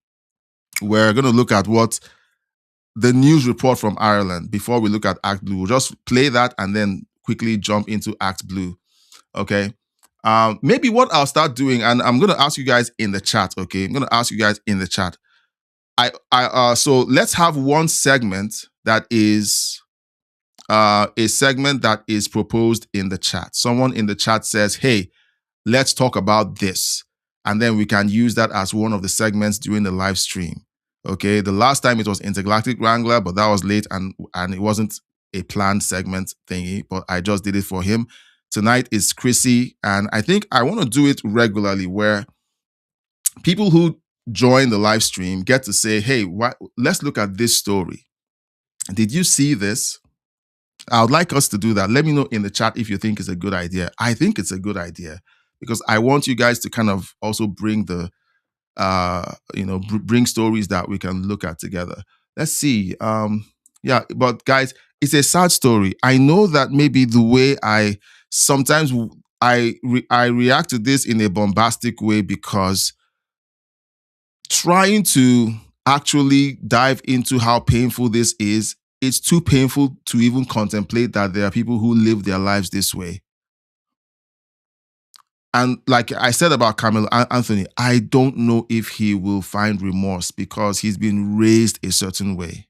We're gonna look at what the news report from Ireland before we look at Act Blue. We'll just play that and then quickly jump into Act Blue. Okay. Maybe what I'll start doing, and I'm gonna ask you guys in the chat. Okay, I'm gonna ask you guys in the chat. So let's have one segment that is a segment that is proposed in the chat. Someone in the chat says, "Hey, let's talk about this," and then we can use that as one of the segments during the live stream. Okay, the last time it was Intergalactic Wrangler, but that was late and it wasn't a planned segment thingy, but I just did it for him. Tonight is Chrissy, and I think I want to do it regularly where people who join the live stream get to say, "Hey, let's look at this story. Did you see this?" I would like us to do that. Let me know in the chat if you think it's a good idea. I think it's a good idea because I want you guys to kind of also bring the, bring stories that we can look at together. Let's see. Yeah, but guys, it's a sad story. I know that maybe the way I sometimes I react to this in a bombastic way because trying to actually dive into how painful this is, it's too painful to even contemplate that there are people who live their lives this way. And like I said about Carmelo Anthony, I don't know if he will find remorse because he's been raised a certain way.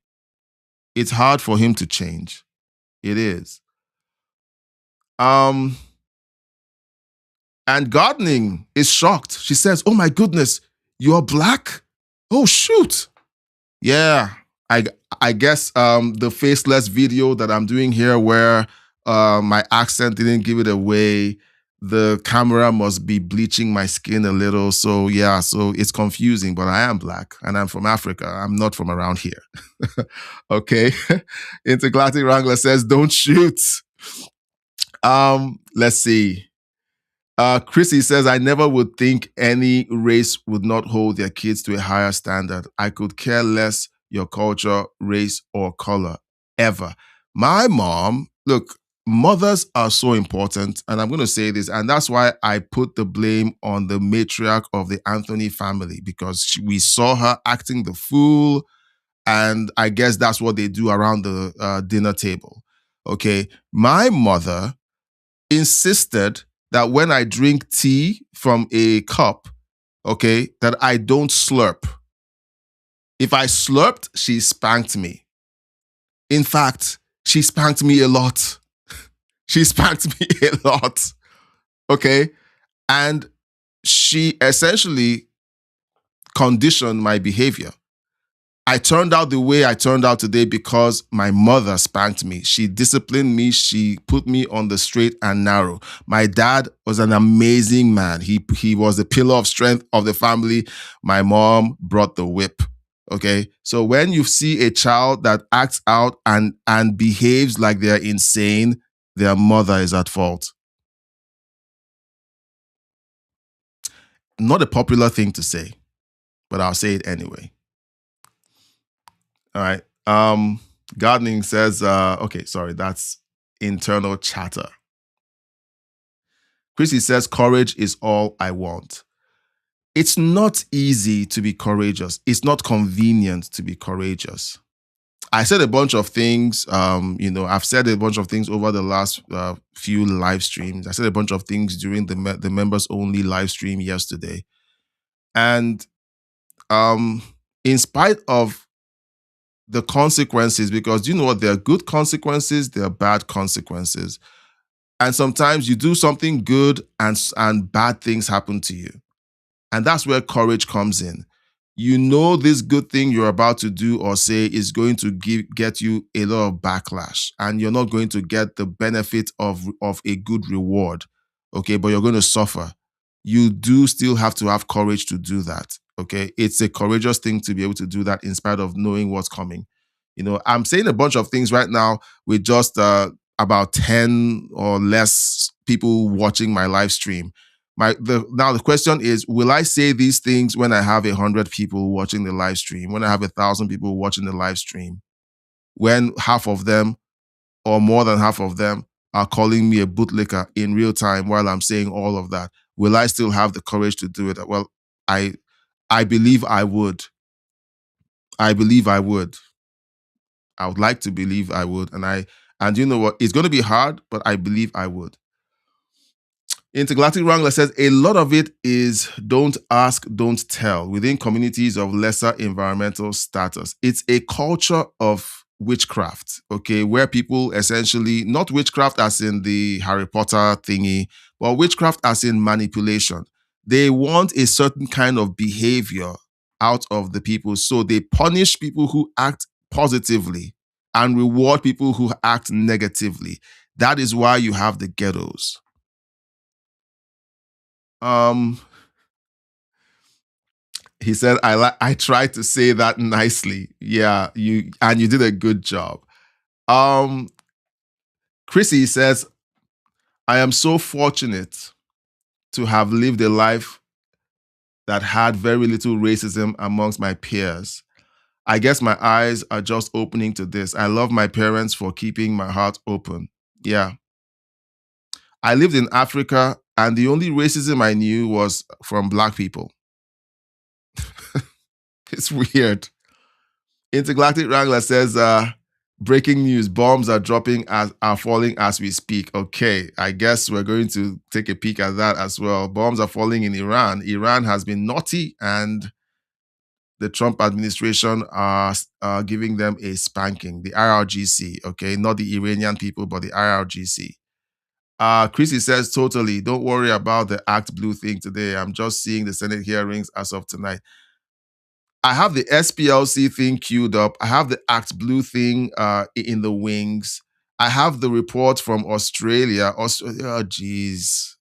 It's hard for him to change. It is. And Gardening is shocked. She says, "Oh my goodness, you're black? Oh shoot." Yeah, I guess the faceless video that I'm doing here where my accent didn't give it away. The camera must be bleaching my skin a little. So yeah, so it's confusing, but I am black and I'm from Africa. I'm not from around here. Okay. Intergalactic Wrangler says, "Don't shoot." Let's see. Chrissy says, "I never would think any race would not hold their kids to a higher standard. I could care less your culture, race, or color, ever." My mom, look, mothers are so important, and I'm going to say this, and that's why I put the blame on the matriarch of the Anthony family, because we saw her acting the fool, and I guess that's what they do around the dinner table. Okay, my mother insisted that when I drink tea from a cup, okay, that I don't slurp. If I slurped, she spanked me. In fact, she spanked me a lot. She spanked me a lot. Okay? And she essentially conditioned my behavior. I turned out the way I turned out today because my mother spanked me. She disciplined me. She put me on the straight and narrow. My dad was an amazing man. He was the pillar of strength of the family. My mom brought the whip. Okay? So when you see a child that acts out and behaves like they're insane, their mother is at fault. Not a popular thing to say, but I'll say it anyway. All right. Gardening says, okay, sorry, that's internal chatter. Chrissy says, "Courage is all I want." It's not easy to be courageous. It's not convenient to be courageous. I said a bunch of things, I've said a bunch of things over the last few live streams. I said a bunch of things during the members only live stream yesterday. And in spite of the consequences, because you know what, there are good consequences, there are bad consequences. And sometimes you do something good and bad things happen to you. And that's where courage comes in. You know this good thing you're about to do or say is going to get you a lot of backlash, and you're not going to get the benefit of a good reward, okay, but you're going to suffer. You do still have to have courage to do that, okay? It's a courageous thing to be able to do that in spite of knowing what's coming. I'm saying a bunch of things right now with just about 10 or less people watching my live stream. Now the question is, will I say these things when I have 100 people watching the live stream, when I have 1,000 people watching the live stream, when half of them or more than half of them are calling me a bootlicker in real time while I'm saying all of that? Will I still have the courage to do it? Well, I believe I would. I believe I would. I would like to believe I would. And you know what? It's going to be hard, but I believe I would. Intergalactic Wrangler says a lot of it is don't ask, don't tell within communities of lesser environmental status. It's a culture of witchcraft, okay, where people essentially, not witchcraft as in the Harry Potter thingy, but witchcraft as in manipulation. They want a certain kind of behavior out of the people. So they punish people who act positively and reward people who act negatively. That is why you have the ghettos. He said, I tried to say that nicely. Yeah, you did a good job. Chrissy says, I am so fortunate to have lived a life that had very little racism amongst my peers. I guess my eyes are just opening to this. I love my parents for keeping my heart open. Yeah. I lived in Africa, and the only racism I knew was from Black people. It's weird. Intergalactic Wrangler says, breaking news, bombs are falling as we speak. Okay, I guess we're going to take a peek at that as well. Bombs are falling in Iran. Iran has been naughty, and the Trump administration are giving them a spanking. The IRGC, okay, not the Iranian people, but the IRGC. Chrissy says, totally, don't worry about the Act Blue thing today. I'm just seeing the Senate hearings as of tonight. I have the SPLC thing queued up. I have the Act Blue thing in the wings. I have the report from Australia. Oh, geez.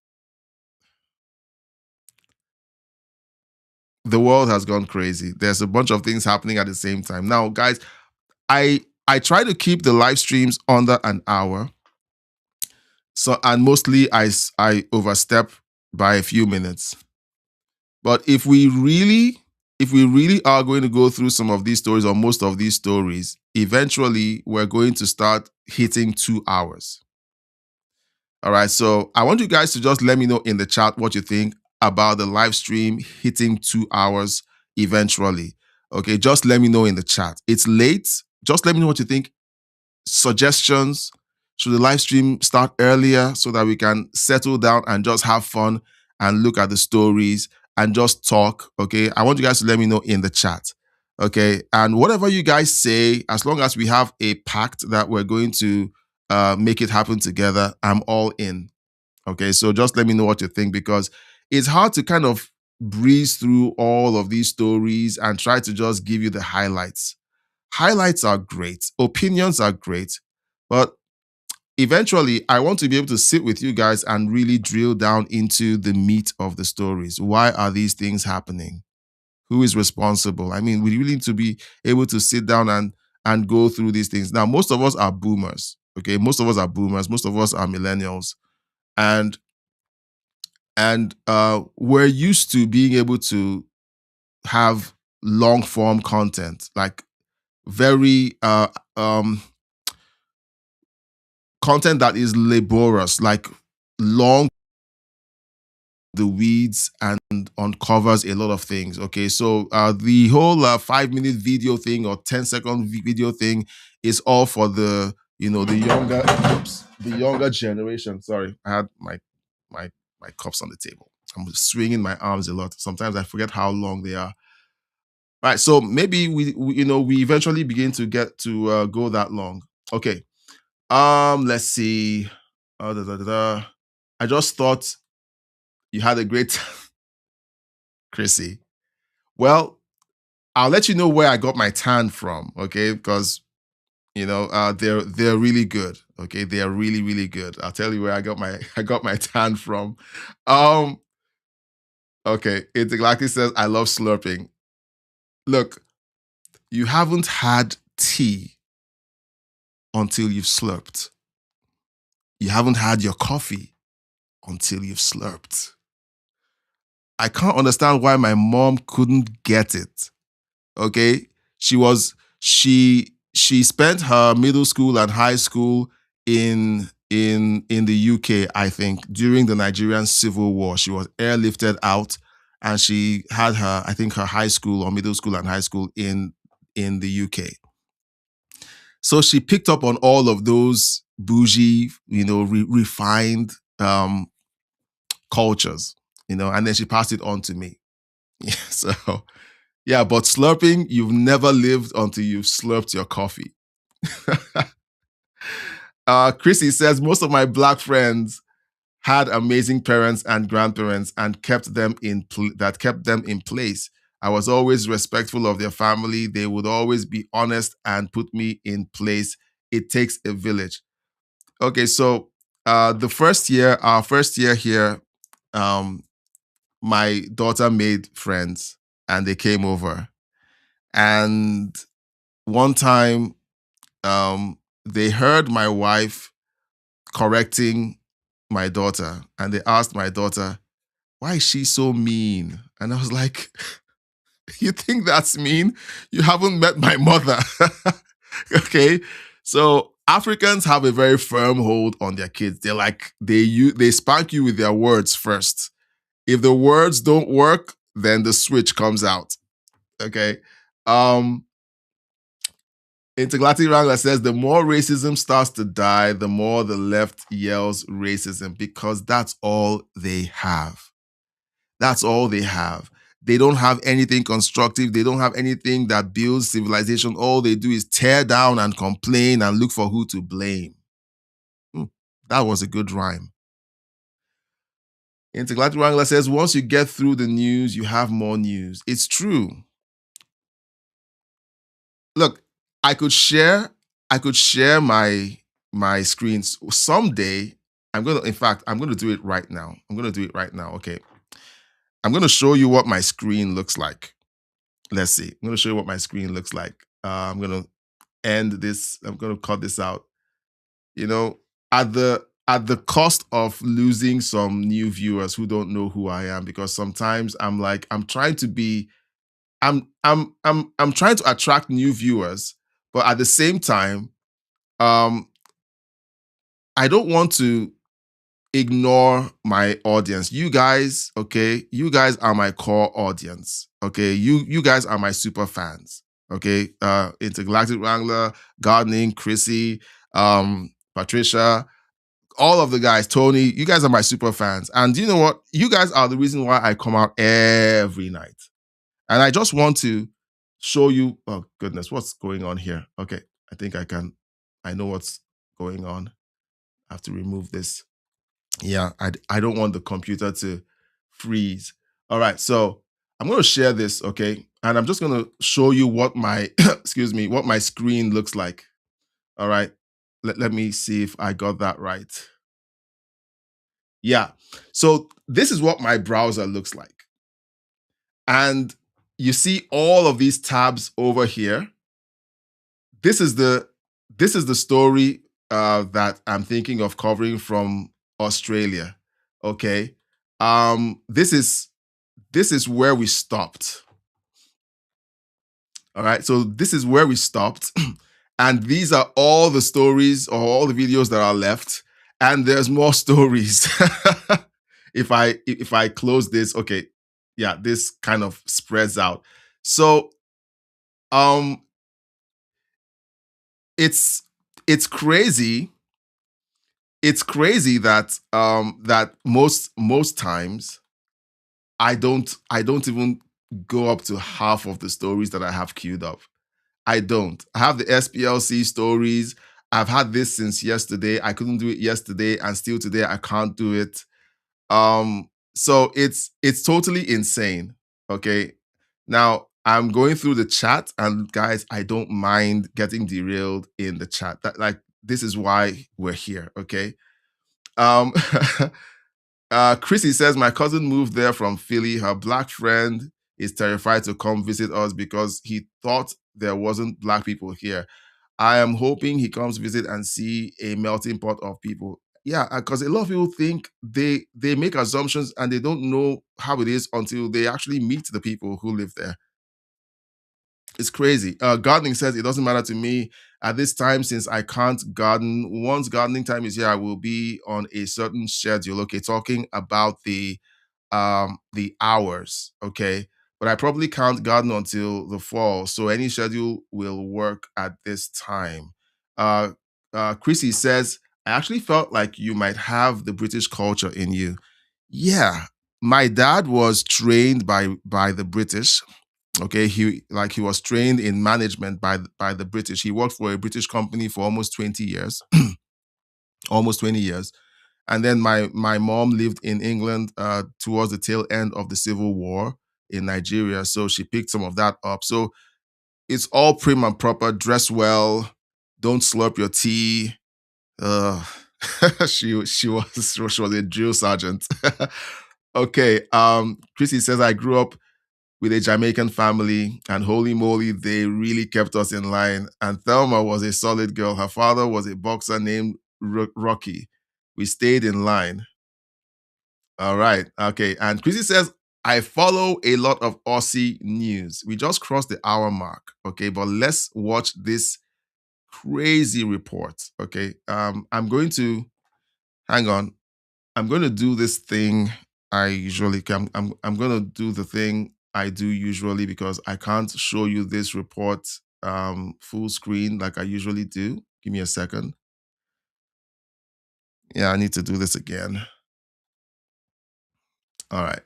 The world has gone crazy. There's a bunch of things happening at the same time. Now, guys, I try to keep the live streams under an hour. So, and mostly I overstep by a few minutes. But if we really are going to go through some of these stories or most of these stories, eventually we're going to start hitting 2 hours. All right. So I want you guys to just let me know in the chat what you think about the live stream hitting 2 hours eventually. Okay. Just let me know in the chat. It's late. Just let me know what you think. Suggestions. Should the live stream start earlier so that we can settle down and just have fun and look at the stories and just talk, okay? I want you guys to let me know in the chat, okay? And whatever you guys say, as long as we have a pact that we're going to make it happen together, I'm all in, okay? So just let me know what you think, because it's hard to kind of breeze through all of these stories and try to just give you the highlights. Highlights are great. Opinions are great. But eventually, I want to be able to sit with you guys and really drill down into the meat of the stories. Why are these things happening? Who is responsible? I mean, we really need to be able to sit down and go through these things. Now, most of us are boomers, okay? Most of us are boomers. Most of us are millennials. And we're used to being able to have long form content, like very content that is laborious, like long the weeds and uncovers a lot of things. Okay, so the whole 5-minute video thing or 10-second video thing is all for the younger generation. Sorry, I had my cups on the table. I'm swinging my arms a lot. Sometimes I forget how long they are. Right, so maybe we eventually begin to get to go that long. Okay. Let's see. I just thought you had a great time, Chrissy. Well, I'll let you know where I got my tan from, okay? Because they're really good. Okay, they are really, really good. I'll tell you where I got my tan from. Okay, Intergalactic says I love slurping. Look, you haven't had tea until you've slurped. You haven't had your coffee until you've slurped. I can't understand why my mom couldn't get it. Okay? She spent her middle school and high school in the UK, I think, during the Nigerian Civil War. She was airlifted out and she had her high school or middle school and high school in the UK. So she picked up on all of those bougie, refined cultures, and then she passed it on to me. So, yeah, but slurping, you've never lived until you've slurped your coffee. Chrissy says, most of my Black friends had amazing parents and grandparents and kept them in place. I was always respectful of their family. They would always be honest and put me in place. It takes a village. Okay, so our first year here, my daughter made friends and they came over. And one time, they heard my wife correcting my daughter and they asked my daughter, why is she so mean? And I was like, you think that's mean? You haven't met my mother. Okay. So Africans have a very firm hold on their kids. They're like, they spank you with their words first. If the words don't work, then the switch comes out. Okay. Intergalactic Wrangler says the more racism starts to die, the more the left yells racism because that's all they have. That's all they have. They don't have anything constructive. They don't have anything that builds civilization. All they do is tear down and complain and look for who to blame. That was a good rhyme. Intergalactic Wrangler says, once you get through the news, you have more news. It's true. Look, I could share my screens someday. I'm going to do it right now. Okay. I'm going to show you what my screen looks like. Let's see. I'm going to show you what my screen looks like. I'm going to end this. I'm going to cut this out. At the cost of losing some new viewers who don't know who I am, because sometimes I'm trying to attract new viewers, but at the same time, I don't want to ignore my audience. You guys, okay? You guys are my core audience, okay? You guys are my super fans, okay? Intergalactic Wrangler, Gardening, Chrissy, Patricia, all of the guys, Tony, you guys are my super fans. And you know what? You guys are the reason why I come out every night. And I just want to show you, oh goodness, what's going on here? Okay, I know what's going on. I have to remove this. Yeah, I don't want the computer to freeze. All right, so I'm going to share this, okay? And I'm just going to show you what my, what my screen looks like. All right, let me see if I got that right. Yeah, so this is what my browser looks like. And you see all of these tabs over here. This is the story that I'm thinking of covering from Australia. Okay, this is where we stopped. All right, so this is where we stopped, and these are all the stories or all the videos that are left, and there's more stories. If I close this, okay, yeah, this kind of spreads out. So, it's crazy. It's crazy that that most times I don't even go up to half of the stories that I have queued up. I don't. I have the SPLC stories. I've had this since yesterday. I couldn't do it yesterday, and still today I can't do it. So it's totally insane. Okay. Now I'm going through the chat, and guys, I don't mind getting derailed in the chat. This is why we're here. Okay. Chrissy says, my cousin moved there from Philly. Her Black friend is terrified to come visit us because he thought there wasn't Black people here. I am hoping he comes visit and see a melting pot of people. yeah, because a lot of people think they make assumptions and they don't know how it is until they actually meet the people who live there. It's crazy. Gardening says it doesn't matter to me at this time since I can't garden. Once gardening time is here, I will be on a certain schedule. Okay, talking about the hours. Okay, but I probably can't garden until the fall, so any schedule will work at this time. Uh, Chrissy says I actually felt like you might have the British culture in you. Yeah, my dad was trained by the British. Okay, he was trained in management by the British. He worked for a British company for almost 20 years. Almost 20 years. And then my mom lived in England towards the tail end of the Civil War in Nigeria. So she picked some of that up. So it's all prim and proper, dress well, don't slurp your tea. She was a drill sergeant. Okay. Chrissy says I grew up with a Jamaican family, and holy moly, they really kept us in line. And Thelma was a solid girl. Her father was a boxer named Rocky. We stayed in line. All right. Okay. And Chrissy says, I follow a lot of Aussie news. We just crossed the hour mark. Okay. But let's watch this crazy report. Okay. I'm going to hang on. I'm going to do this thing I usually can. I'm going to do the thing I do usually because I can't show you this report full screen like I usually do. Give me a second. Yeah, I need to do this again. All right.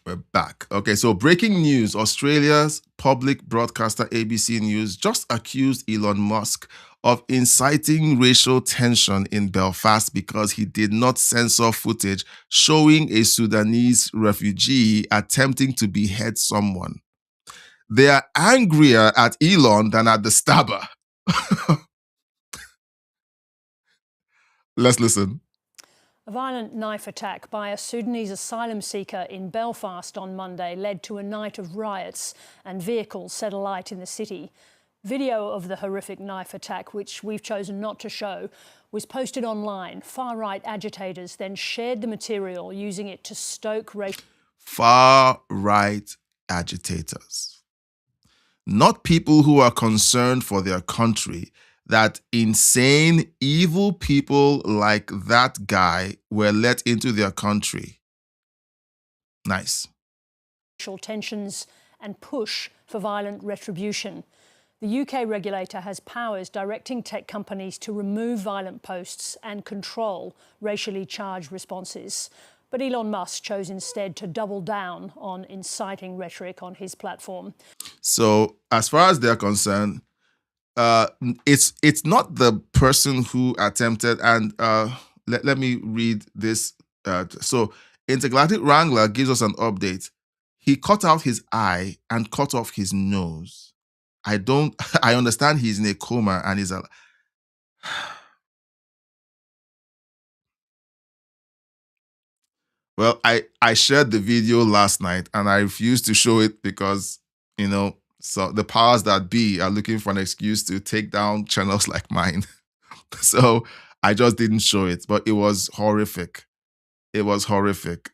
We're back. Okay, so breaking news. Australia's public broadcaster ABC News just accused Elon Musk of inciting racial tension in Belfast because he did not censor footage showing a Sudanese refugee attempting to behead someone. They are angrier at Elon than at the stabber. Let's listen. A violent knife attack by a Sudanese asylum seeker in Belfast on Monday led to a night of riots and vehicles set alight in the city. Video of the horrific knife attack, which we've chosen not to show, was posted online. Far-right agitators then shared the material, using it to stoke racial... Far-right agitators. Not people who are concerned for their country. That insane, evil people like that guy were let into their country. Nice. Racial tensions and push for violent retribution. The UK regulator has powers directing tech companies to remove violent posts and control racially charged responses. But Elon Musk chose instead to double down on inciting rhetoric on his platform. So, as far as they're concerned, it's not the person who attempted, and let me read this. So Intergalactic Wrangler gives us an update. He cut out his eye and cut off his nose. I understand he's in a coma and he's well, I shared the video last night and I refused to show it because, so the powers that be are looking for an excuse to take down channels like mine. So I just didn't show it, but it was horrific. It was horrific.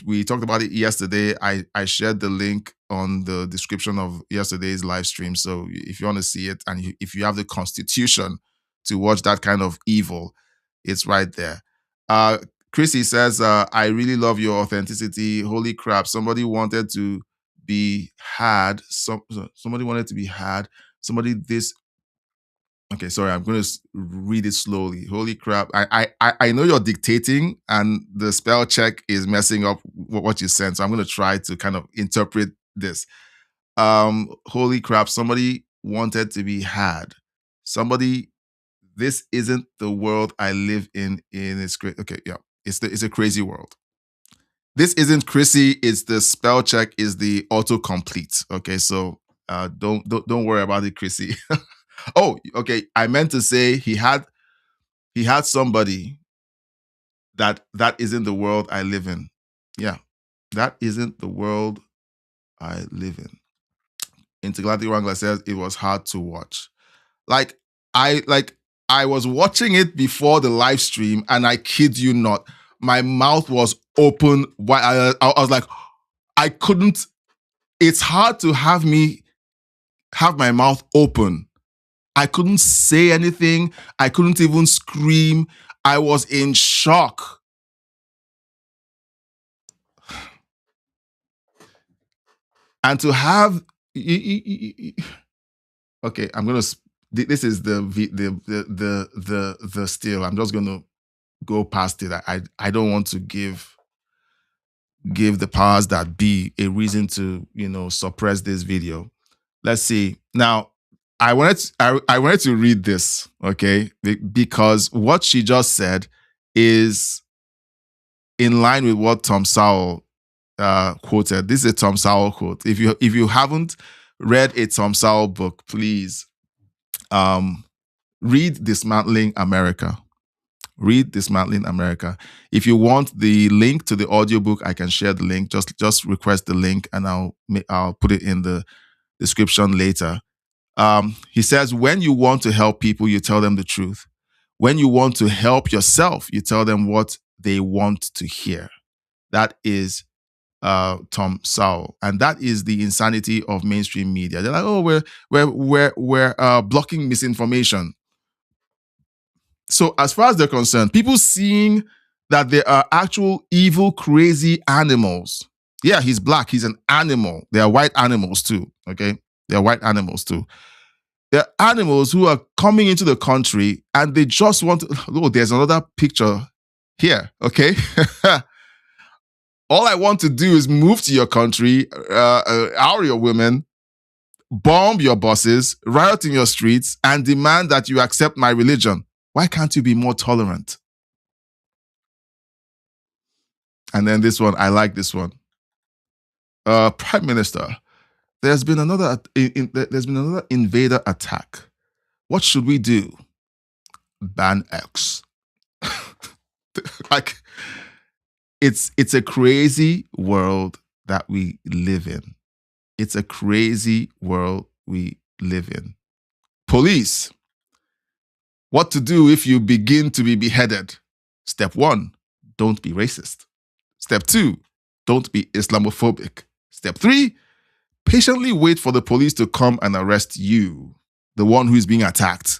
We talked about it yesterday. I shared the link on the description of yesterday's live stream. So if you want to see it and if you have the constitution to watch that kind of evil, it's right there. Chrissy says, I really love your authenticity. Holy crap. Somebody wanted to be had. Somebody wanted to be had. Okay, sorry, I'm going to read it slowly. Holy crap. I know you're dictating and the spell check is messing up what you sent. So I'm going to try to kind of interpret this. Holy crap. Somebody wanted to be had. This isn't the world I live in. It's great. Okay, yeah. It's a crazy world. This isn't Chrissy. It's the spell check is the autocomplete. Okay, so don't worry about it, Chrissy. Oh, okay. I meant to say he had somebody that isn't the world I live in. Yeah, that isn't the world I live in. Intergalactic Wrangler says it was hard to watch. I was watching it before the live stream, and I kid you not, my mouth was open. I was like, I couldn't. It's hard to have my mouth open. I couldn't say anything. I couldn't even scream. I was in shock. And to have, okay, I'm gonna. This is the still. I'm just gonna go past it. I don't want to give the powers that be a reason to suppress this video. Let's see. Now, I wanted to read this, okay, because what she just said is in line with what Tom Sowell quoted. This is a Tom Sowell quote. If you haven't read a Tom Sowell book, please read Dismantling America. Read Dismantling America. If you want the link to the audiobook, I can share the link. Just request the link and I'll put it in the description later. He says, when you want to help people, you tell them the truth. When you want to help yourself, you tell them what they want to hear. That is Tom Sowell, and that is the insanity of mainstream media. They're like, oh, we're blocking misinformation. So as far as they're concerned, people seeing that there are actual evil, crazy animals. Yeah, he's black. He's an animal. They are white animals too. Okay, they are white animals too. They're animals who are coming into the country and they just want to. Oh, there's another picture here. Okay. All I want to do is move to your country, hour your women, bomb your buses, riot in your streets, and demand that you accept my religion. Why can't you be more tolerant? And then this one, I like this one. Prime Minister, there's been another invader attack. What should we do? Ban X. Like, it's a crazy world that we live in. It's a crazy world we live in. Police. What to do if you begin to be beheaded? Step 1, don't be racist. Step 2, don't be Islamophobic. Step 3, patiently wait for the police to come and arrest you, the one who is being attacked.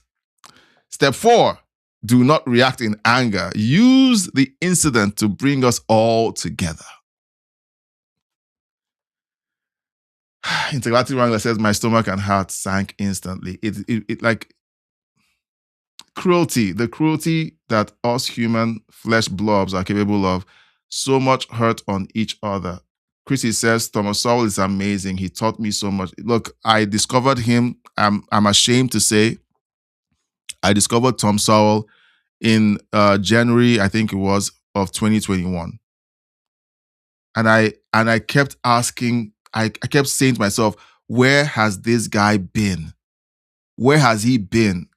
Step 4, do not react in anger. Use the incident to bring us all together. Integrity Wrangler says, my stomach and heart sank instantly. It like cruelty, the cruelty that us human flesh blobs are capable of, so much hurt on each other. Chrissy says, Thomas Sowell is amazing. He taught me so much. Look, I discovered him. I'm ashamed to say, I discovered Tom Sowell in January, I think it was, of 2021. And I kept asking, I kept saying to myself, where has this guy been? Where has he been?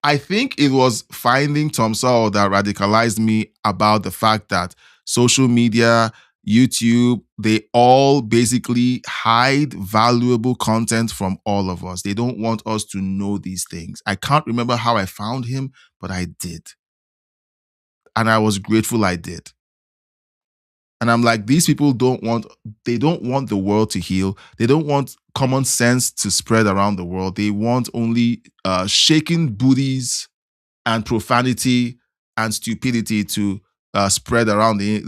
I think it was finding Tom Sowell that radicalized me about the fact that social media, YouTube, they all basically hide valuable content from all of us. They don't want us to know these things. I can't remember how I found him, but I did. And I was grateful I did. And I'm like, these people don't want the world to heal. They don't want common sense to spread around the world. They want only shaking booties and profanity and stupidity to spread around the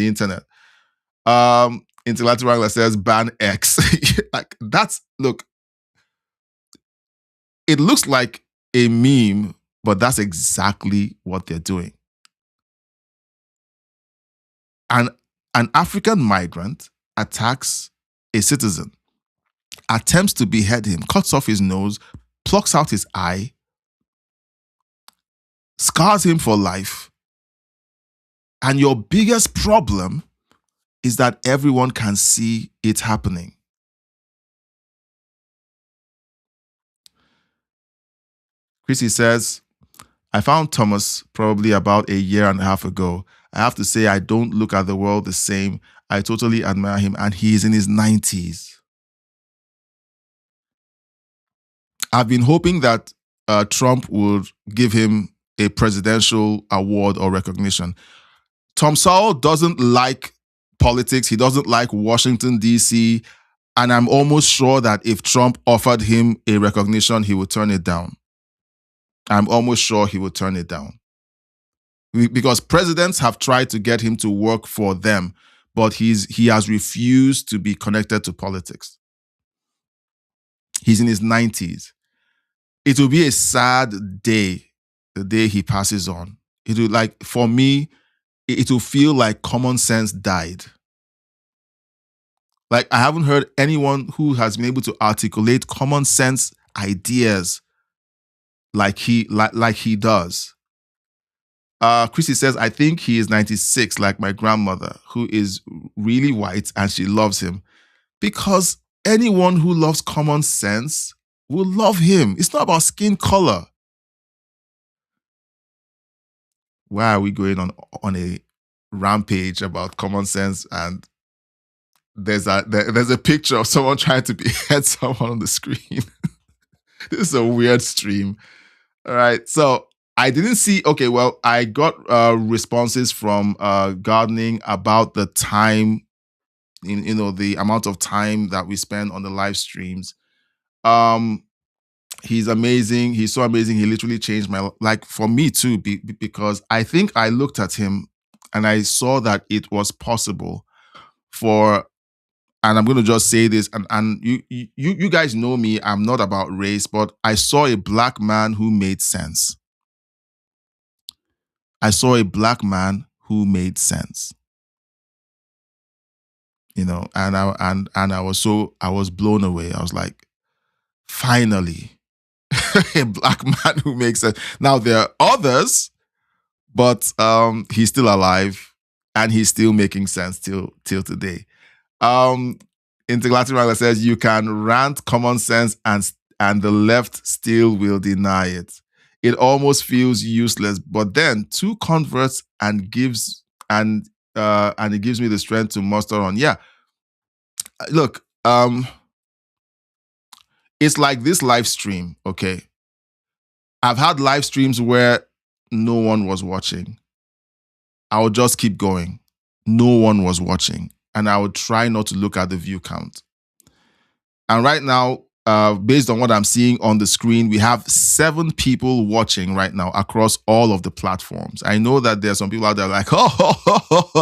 internet. Intellectual Wrangler says ban X. Like, look, it looks like a meme, but that's exactly what they're doing. An African migrant attacks a citizen, attempts to behead him, cuts off his nose, plucks out his eye, scars him for life. And your biggest problem is that everyone can see it happening. Chrissy says, I found Thomas probably about a year and a half ago. I have to say, I don't look at the world the same. I totally admire him, and he is in his 90s. I've been hoping that Trump would give him a presidential award or recognition. Tom Sowell doesn't like politics. He doesn't like Washington, D.C., and I'm almost sure that if Trump offered him a recognition, he would turn it down. I'm almost sure he would turn it down. Because presidents have tried to get him to work for them, but he has refused to be connected to politics. He's in his 90s. It will be a sad day, the day he passes on. It will, like, for me, it will feel like common sense died. Like, I haven't heard anyone who has been able to articulate common sense ideas like he does. Chrissy says, I think he is 96, like my grandmother, who is really white and she loves him. Because anyone who loves common sense will love him. It's not about skin color. Why are we going on a rampage about common sense? And there's a picture of someone trying to behead someone on the screen. This is a weird stream. All right. So I didn't see, okay, well, I got responses from Gardening about the time, the amount of time that we spend on the live streams. He's amazing. He's so amazing. He literally changed my life. Like, for me too, because I think I looked at him and I saw that it was possible for, and I'm going to just say this, and you guys know me, I'm not about race, but I saw a black man who made sense. I saw a black man who made sense. And I was blown away. I was like, finally, a black man who makes sense. Now there are others, but he's still alive and he's still making sense till today. Intergalactic Wrangler says you can rant common sense and the left still will deny it. It almost feels useless, but then 2 converts and it gives me the strength to muster on. Yeah, look, it's like this live stream. Okay, I've had live streams where no one was watching. I would just keep going. No one was watching, and I would try not to look at the view count. And right now, based on what I'm seeing on the screen, we have 7 people watching right now across all of the platforms. I know that there are some people out there like,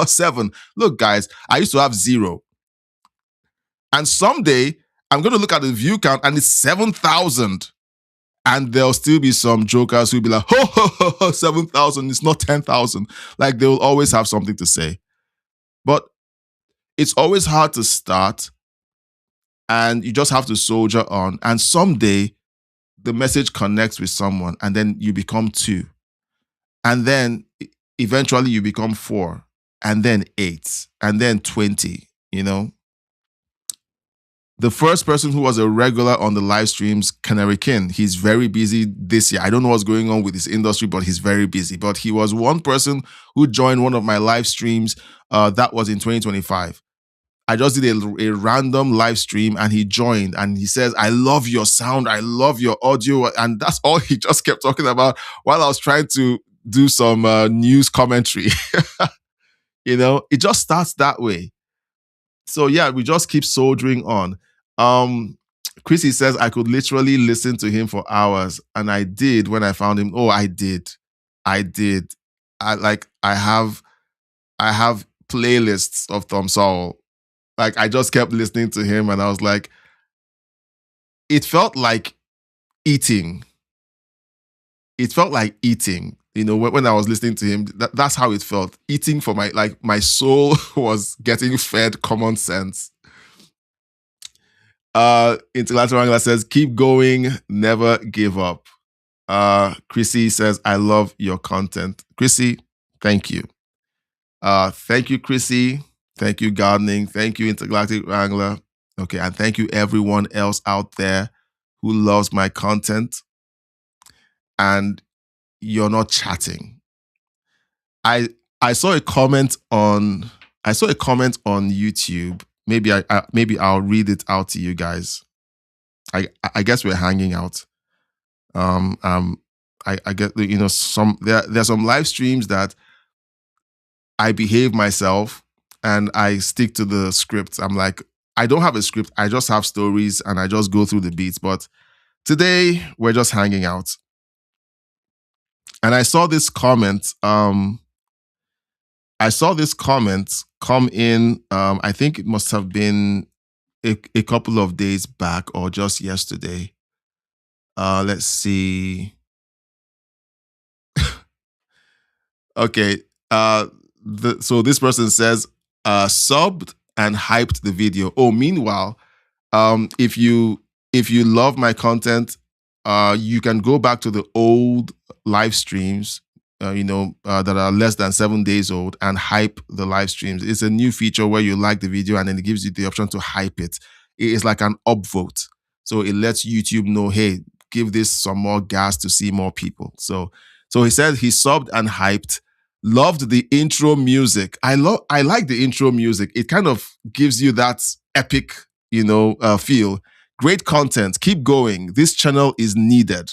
7. Look, guys, I used to have 0. And someday, I'm going to look at the view count and it's 7,000. And there'll still be some jokers who'll be like, 7,000, it's not 10,000. Like, they will always have something to say. But it's always hard to start. And you just have to soldier on. And someday, the message connects with someone, and then you become 2. And then eventually you become 4, and then 8, and then 20, The first person who was a regular on the live streams, Canary King, he's very busy this year. I don't know what's going on with his industry, but he's very busy. But he was one person who joined one of my live streams that was in 2025. I just did a random live stream and he joined and he says, I love your sound. I love your audio. And that's all he just kept talking about while I was trying to do some news commentary. It just starts that way. So yeah, we just keep soldiering on. Chrissy says, I could literally listen to him for hours. And I did when I found him. Oh, I did. I have playlists of Tom Sowell. Like, I just kept listening to him and I was like, it felt like eating. It felt like eating. When I was listening to him, that's how it felt. Eating for my soul was getting fed common sense. Intergalactic Wrangler says, keep going, never give up. Chrissy says, I love your content. Chrissy, thank you. Thank you, Chrissy. Thank you, Gardening. Thank you, Intergalactic Wrangler. Okay, and thank you everyone else out there who loves my content. And you're not chatting. I saw a comment on YouTube. Maybe I'll read it out to you guys. I guess we're hanging out. I get there's some live streams that I behave myself and I stick to the script. I'm like, I don't have a script. I just have stories and I just go through the beats. But today we're just hanging out. And I saw this comment. Come in. I think it must have been a couple of days back or just yesterday. Let's see. Okay. So this person says, subbed and hyped the video. Oh, meanwhile, if you love my content, you can go back to the old live streams, that are less than 7 days old and hype the live streams. It's a new feature where you like the video and then it gives you the option to hype it. It is like an upvote. So it lets YouTube know, hey, give this some more gas to see more people. So he said he subbed and hyped, loved the intro music. I like the intro music. It kind of gives you that epic, feel. Great content. Keep going. This channel is needed.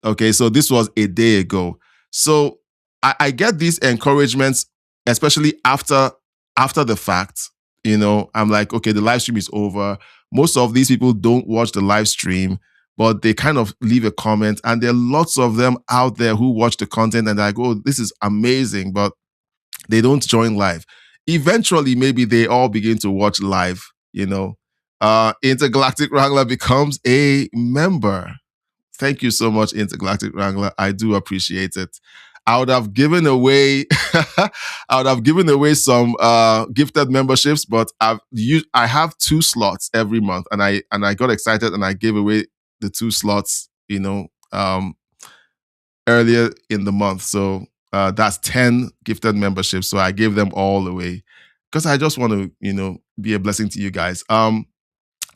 Okay, so this was a day ago. So I get these encouragements, especially after the fact. I'm like, okay, the live stream is over. Most of these people don't watch the live stream, but they kind of leave a comment. And there are lots of them out there who watch the content and they're like, oh, this is amazing, but they don't join live. Eventually, maybe they all begin to watch live, Intergalactic Wrangler becomes a member. Thank you so much, Intergalactic Wrangler. I do appreciate it. I would have given away some gifted memberships, but I have 2 slots every month, and I got excited and I gave away the 2 slots, earlier in the month. So that's 10 gifted memberships. So I gave them all away because I just want to, be a blessing to you guys.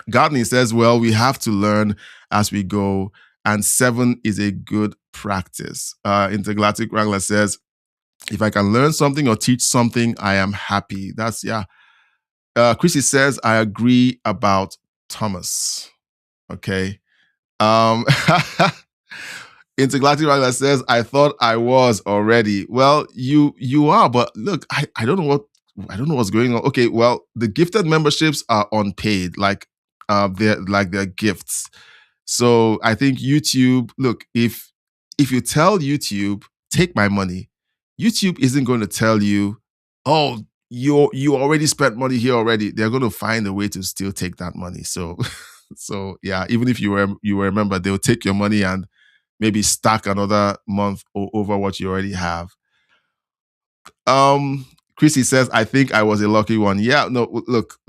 Gardening says, well, we have to learn as we go, and 7 is a good practice. Intergalactic Wrangler says, if I can learn something or teach something, I am happy. That's, yeah. Chrissy says, I agree about Thomas. Okay. Intergalactic Wrangler says, I thought I was already. Well, you are, but look, I don't know what's going on. Okay, well, the gifted memberships are unpaid, they're gifts. So I think YouTube, look, if you tell YouTube, take my money, YouTube isn't going to tell you, oh, you already spent money here already. They're going to find a way to still take that money. So yeah, even if you were a member, they'll take your money and maybe stack another month over what you already have. Chrissy says, I think I was a lucky one. Yeah, no, look,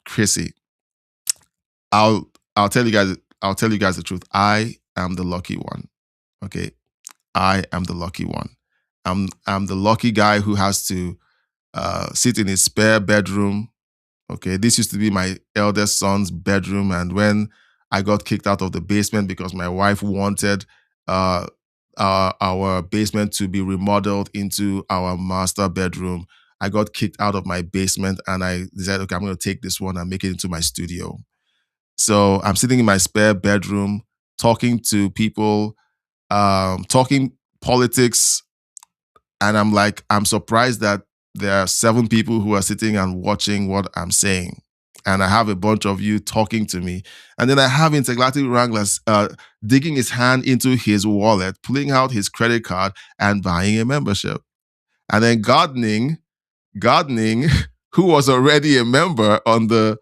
Chrissy, I'll tell you guys the truth. I am the lucky one. Okay. I am the lucky one. I'm the lucky guy who has to sit in his spare bedroom. Okay. This used to be my eldest son's bedroom. And when I got kicked out of the basement because my wife wanted our basement to be remodeled into our master bedroom, I got kicked out of my basement and I decided, okay, I'm going to take this one and make it into my studio. So I'm sitting in my spare bedroom, talking to people, talking politics. And I'm like, I'm surprised that there are 7 people who are sitting and watching what I'm saying. And I have a bunch of you talking to me. And then I have Intergalactic Wrangler digging his hand into his wallet, pulling out his credit card and buying a membership. And then Gardening, who was already a member on the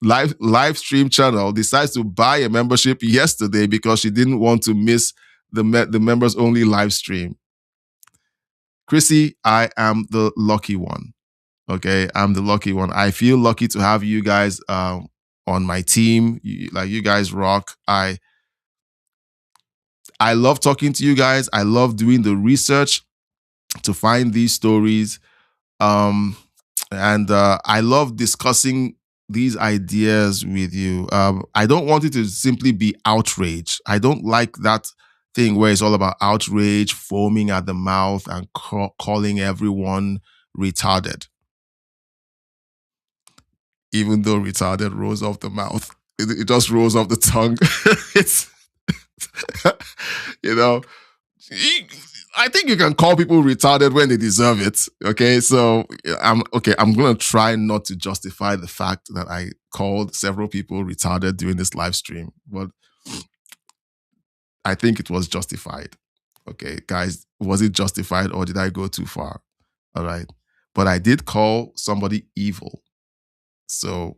live stream channel, decides to buy a membership yesterday because she didn't want to miss the members only live stream. Chrissy, I am the lucky one. Okay, I'm the lucky one. I feel lucky to have you guys on my team. You guys rock. I love talking to you guys. I love doing the research to find these stories. And I love discussing these ideas with you. I don't want it to simply be outrage. I don't like that thing where it's all about outrage, foaming at the mouth, and calling everyone retarded. Even though retarded rolls off the mouth, it just rolls off the tongue. You know, I think you can call people retarded when they deserve it. Okay, so I'm gonna try not to justify the fact that I called several people retarded during this live stream, but I think it was justified. Okay, guys, was it justified or did I go too far? All right, but I did call somebody evil. So,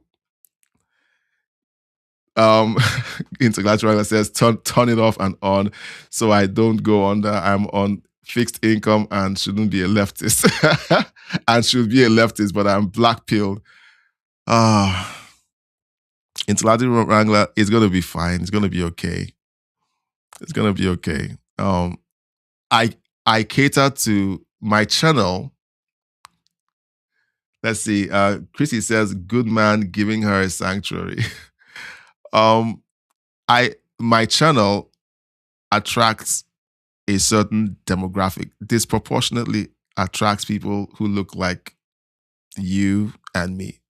Intergalactic says turn it off and on, so I don't go under. I'm on fixed income and shouldn't be a leftist, and should be a leftist, but I'm black pilled. Intergalactic Wrangler, it's gonna be fine. It's gonna be okay. It's gonna be okay. I cater to my channel. Let's see. Chrissy says, "Good man giving her a sanctuary." My channel attracts a certain demographic, disproportionately attracts people who look like you and me.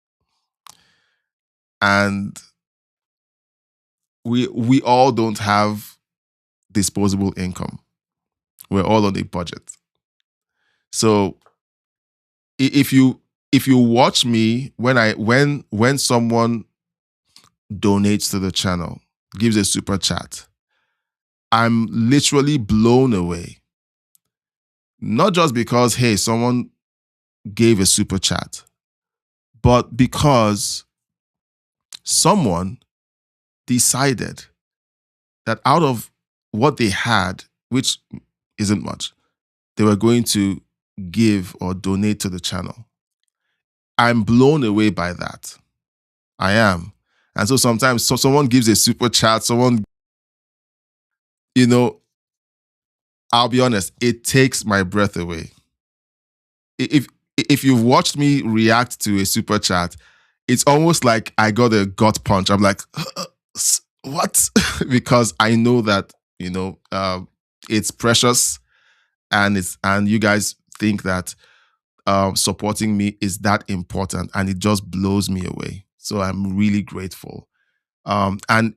And we all don't have disposable income. We're all on a budget. So if you watch me when someone donates to the channel, gives a super chat, I'm literally blown away. Not just because, hey, someone gave a super chat, but because someone decided that out of what they had, which isn't much, they were going to give or donate to the channel. I'm blown away by that. I am. And so sometimes someone gives a super chat, I'll be honest, it takes my breath away. If you've watched me react to a super chat, it's almost like I got a gut punch. I'm like, what? Because I know that, it's precious, and you guys think that supporting me is that important, and it just blows me away. So I'm really grateful. And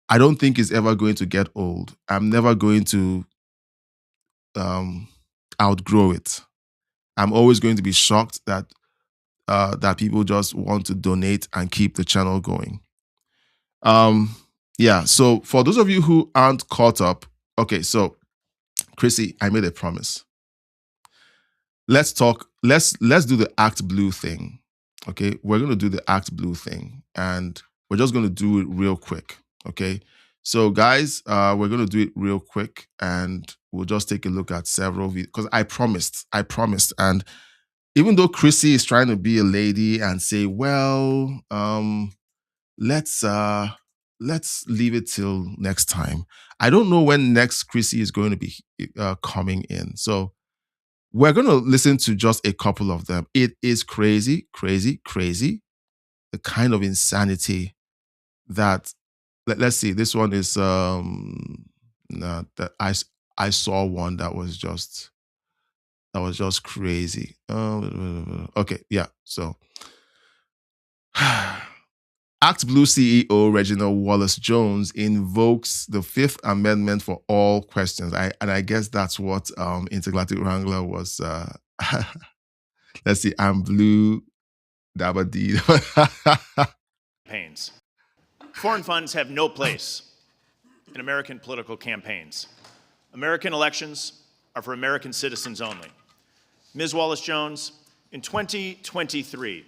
I don't think it's ever going to get old. I'm never going to outgrow it. I'm always going to be shocked that people just want to donate and keep the channel going. So for those of you who aren't caught up, okay, so Chrissy, I made a promise. Let's do the Act Blue thing. Okay, we're going to do the Act Blue thing, and we're just going to do it real quick. Okay, so guys, we're going to do it real quick, and we'll just take a look at several videos, because I promised, and even though Chrissy is trying to be a lady and say, well, let's leave it till next time. I don't know when next Chrissy is going to be coming in. So we're going to listen to just a couple of them. It is crazy, crazy, crazy. The kind of insanity that, let's see, this one is, that I saw one that was just crazy. Okay, yeah, so. Act Blue CEO Reginald Wallace-Jones invokes the Fifth Amendment for all questions. I guess that's what Intergalactic Wrangler was. Let's see, I'm blue, dabba dee. Campaigns. Foreign funds have no place in American political campaigns. American elections are for American citizens only. Ms. Wallace-Jones, in 2023,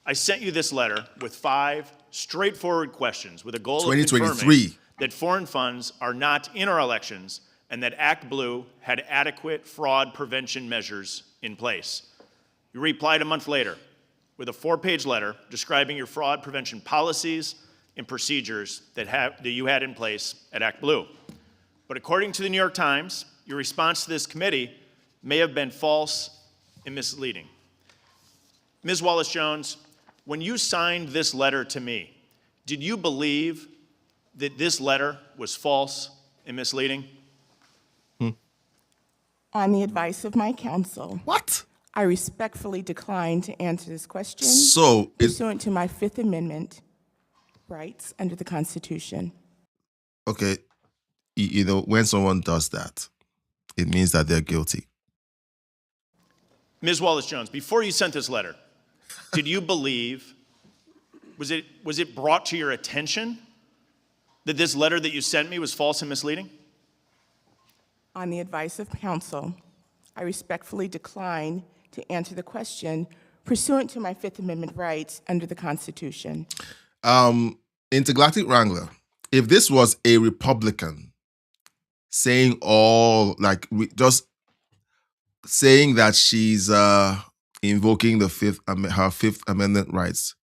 I sent you this letter with 5 straightforward questions with a goal of confirming that foreign funds are not in our elections and that Act Blue had adequate fraud prevention measures in place. You replied a month later with a 4-page letter describing your fraud prevention policies and procedures that you had in place at Act Blue. But according to the New York Times, your response to this committee may have been false and misleading. Ms. Wallace-Jones, when you signed this letter to me, did you believe that this letter was false and misleading? On the advice of my counsel. What? I respectfully decline to answer this question So, pursuant to my Fifth Amendment rights under the Constitution. Okay, you know, when someone does that, it means that they're guilty. Ms. Wallace-Jones, before you sent this letter, did you believe, was it brought to your attention that this letter that you sent me was false and misleading? On the advice of counsel, I respectfully decline to answer the question pursuant to my Fifth Amendment rights under the Constitution. Intergalactic Wrangler, if this was a Republican saying just saying that she's invoking her Fifth Amendment rights,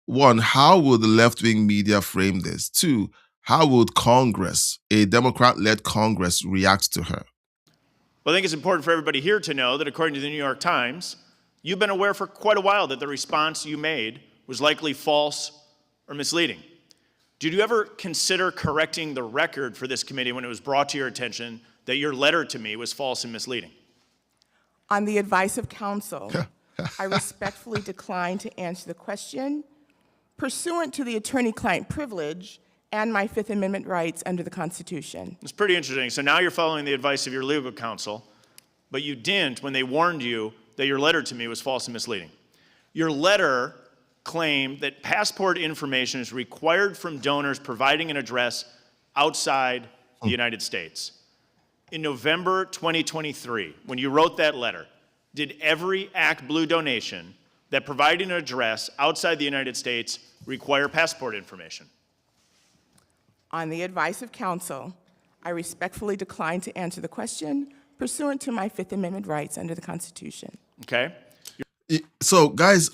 one, how would the left-wing media frame this? Two, how would Congress, a Democrat-led Congress, react to her? Well, I think it's important for everybody here to know that according to the New York Times, you've been aware for quite a while that the response you made was likely false or misleading. Did you ever consider correcting the record for this committee when it was brought to your attention that your letter to me was false and misleading? On the advice of counsel, I respectfully decline to answer the question pursuant to the attorney-client privilege and my Fifth Amendment rights under the Constitution. It's pretty interesting. So now you're following the advice of your legal counsel, but you didn't when they warned you that your letter to me was false and misleading. Your letter claimed that passport information is required from donors providing an address outside the United States. In November 2023, when you wrote that letter, did every ActBlue donation that provided an address outside the United States require passport information? On the advice of counsel, I respectfully decline to answer the question pursuant to my Fifth Amendment rights under the Constitution. Okay. So, guys,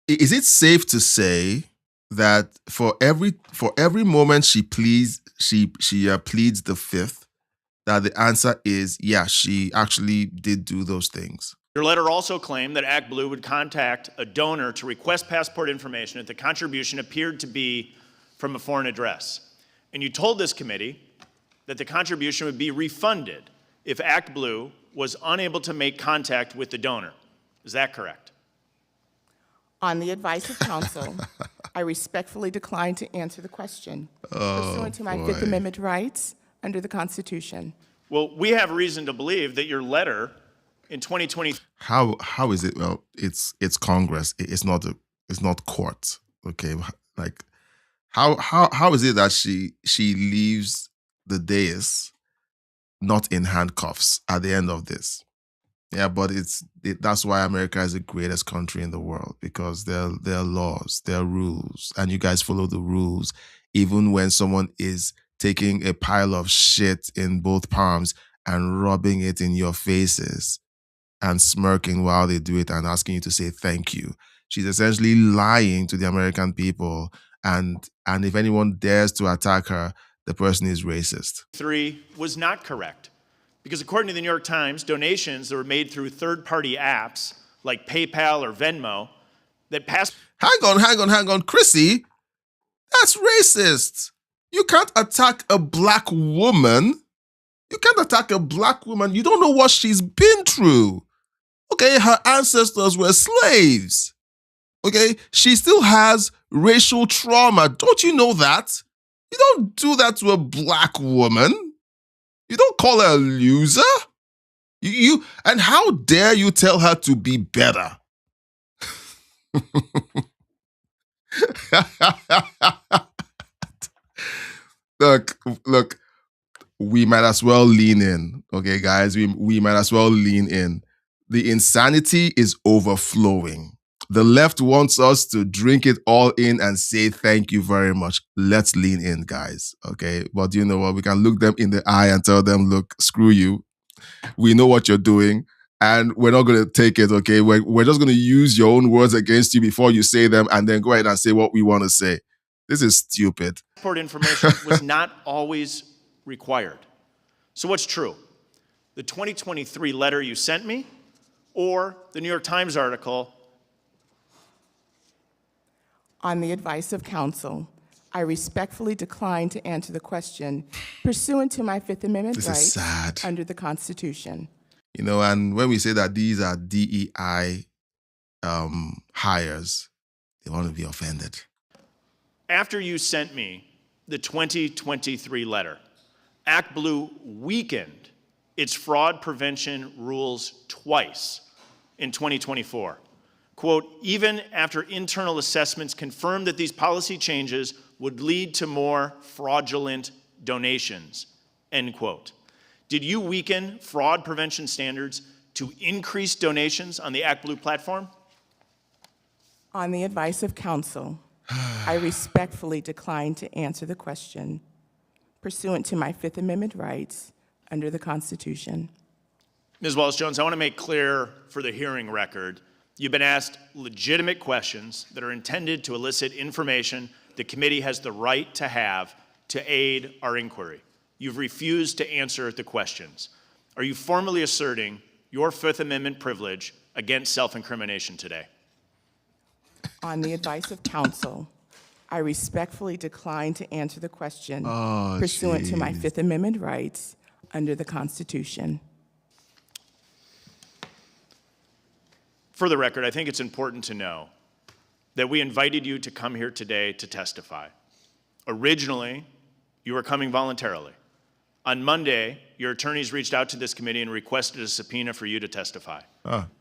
is it safe to say that for every moment she pleads the Fifth, that the answer is yeah, she actually did do those things? Your letter also claimed that ActBlue would contact a donor to request passport information if the contribution appeared to be from a foreign address. And you told this committee that the contribution would be refunded if ActBlue was unable to make contact with the donor. Is that correct? On the advice of counsel, I respectfully decline to answer the question pursuant to my Fifth Amendment rights under the Constitution. Well, we have reason to believe that your letter in 2020. How is it? Well, it's Congress. It's not court. Okay, like how is it that she leaves the dais not in handcuffs at the end of this? Yeah, but that's why America is the greatest country in the world, because there are laws, there are rules, and you guys follow the rules, even when someone is taking a pile of shit in both palms and rubbing it in your faces and smirking while they do it and asking you to say thank you. She's essentially lying to the American people, and if anyone dares to attack her, the person is racist. 3 was not correct. Because according to the New York Times, donations that were made through third-party apps like PayPal or Venmo that passed... Hang on. Chrissy, that's racist. You can't attack a black woman. You don't know what she's been through. Okay, her ancestors were slaves. Okay, she still has racial trauma. Don't you know that? You don't do that to a black woman. You don't call her a loser. You and how dare you tell her to be better? Look, we might as well lean in. Okay, guys, we might as well lean in. The insanity is overflowing. The left wants us to drink it all in and say thank you very much. Let's lean in, guys. Okay, but you know what? We can look them in the eye and tell them, look, screw you. We know what you're doing, and we're not going to take it, okay? We're just going to use your own words against you before you say them, and then go ahead and say what we want to say. This is stupid. Passport information was not always required. So what's true? The 2023 letter you sent me, or the New York Times article? On the advice of counsel, I respectfully decline to answer the question pursuant to my Fifth Amendment rights under the Constitution. You know, and when we say that these are DEI hires, they want to be offended. After you sent me the 2023 letter, ActBlue weakened its fraud prevention rules twice in 2024. Quote, even after internal assessments confirmed that these policy changes would lead to more fraudulent donations, end quote. Did you weaken fraud prevention standards to increase donations on the ActBlue platform? On the advice of counsel, I respectfully decline to answer the question pursuant to my Fifth Amendment rights under the Constitution. Ms. Wallace-Jones, I want to make clear for the hearing record, you've been asked legitimate questions that are intended to elicit information the committee has the right to have to aid our inquiry. You've refused to answer the questions. Are you formally asserting your Fifth Amendment privilege against self-incrimination today? On the advice of counsel, I respectfully decline to answer the question pursuant to my Fifth Amendment rights under the Constitution. For the record, I think it's important to know that we invited you to come here today to testify. Originally, you were coming voluntarily. On Monday, your attorneys reached out to this committee and requested a subpoena for you to testify.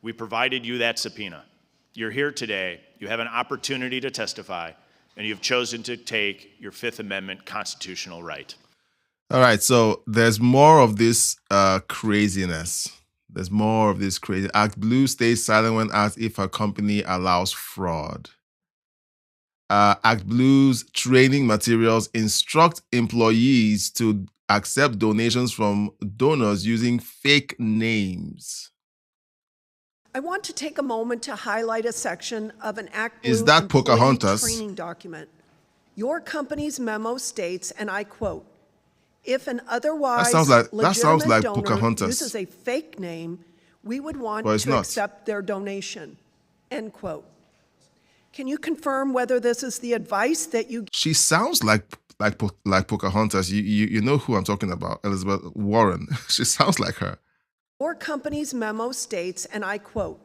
We provided you that subpoena. You're here today, you have an opportunity to testify, and you've chosen to take your Fifth Amendment constitutional right. All right, so there's more of this craziness. There's more of this crazy. ActBlue stays silent when asked if her company allows fraud. ActBlue's training materials instruct employees to accept donations from donors using fake names. I want to take a moment to highlight a section of an ActBlue Is that employee Pocahontas? training document. Your company's memo states, and I quote, if an otherwise that sounds like donor Pocahontas. uses a fake name, we would want Well, it's to not. accept their donation, end quote. Can you confirm whether this is the advice that you She sounds like Pocahontas. You know who I'm talking about, Elizabeth Warren. She sounds like her. Your company's memo states, and I quote,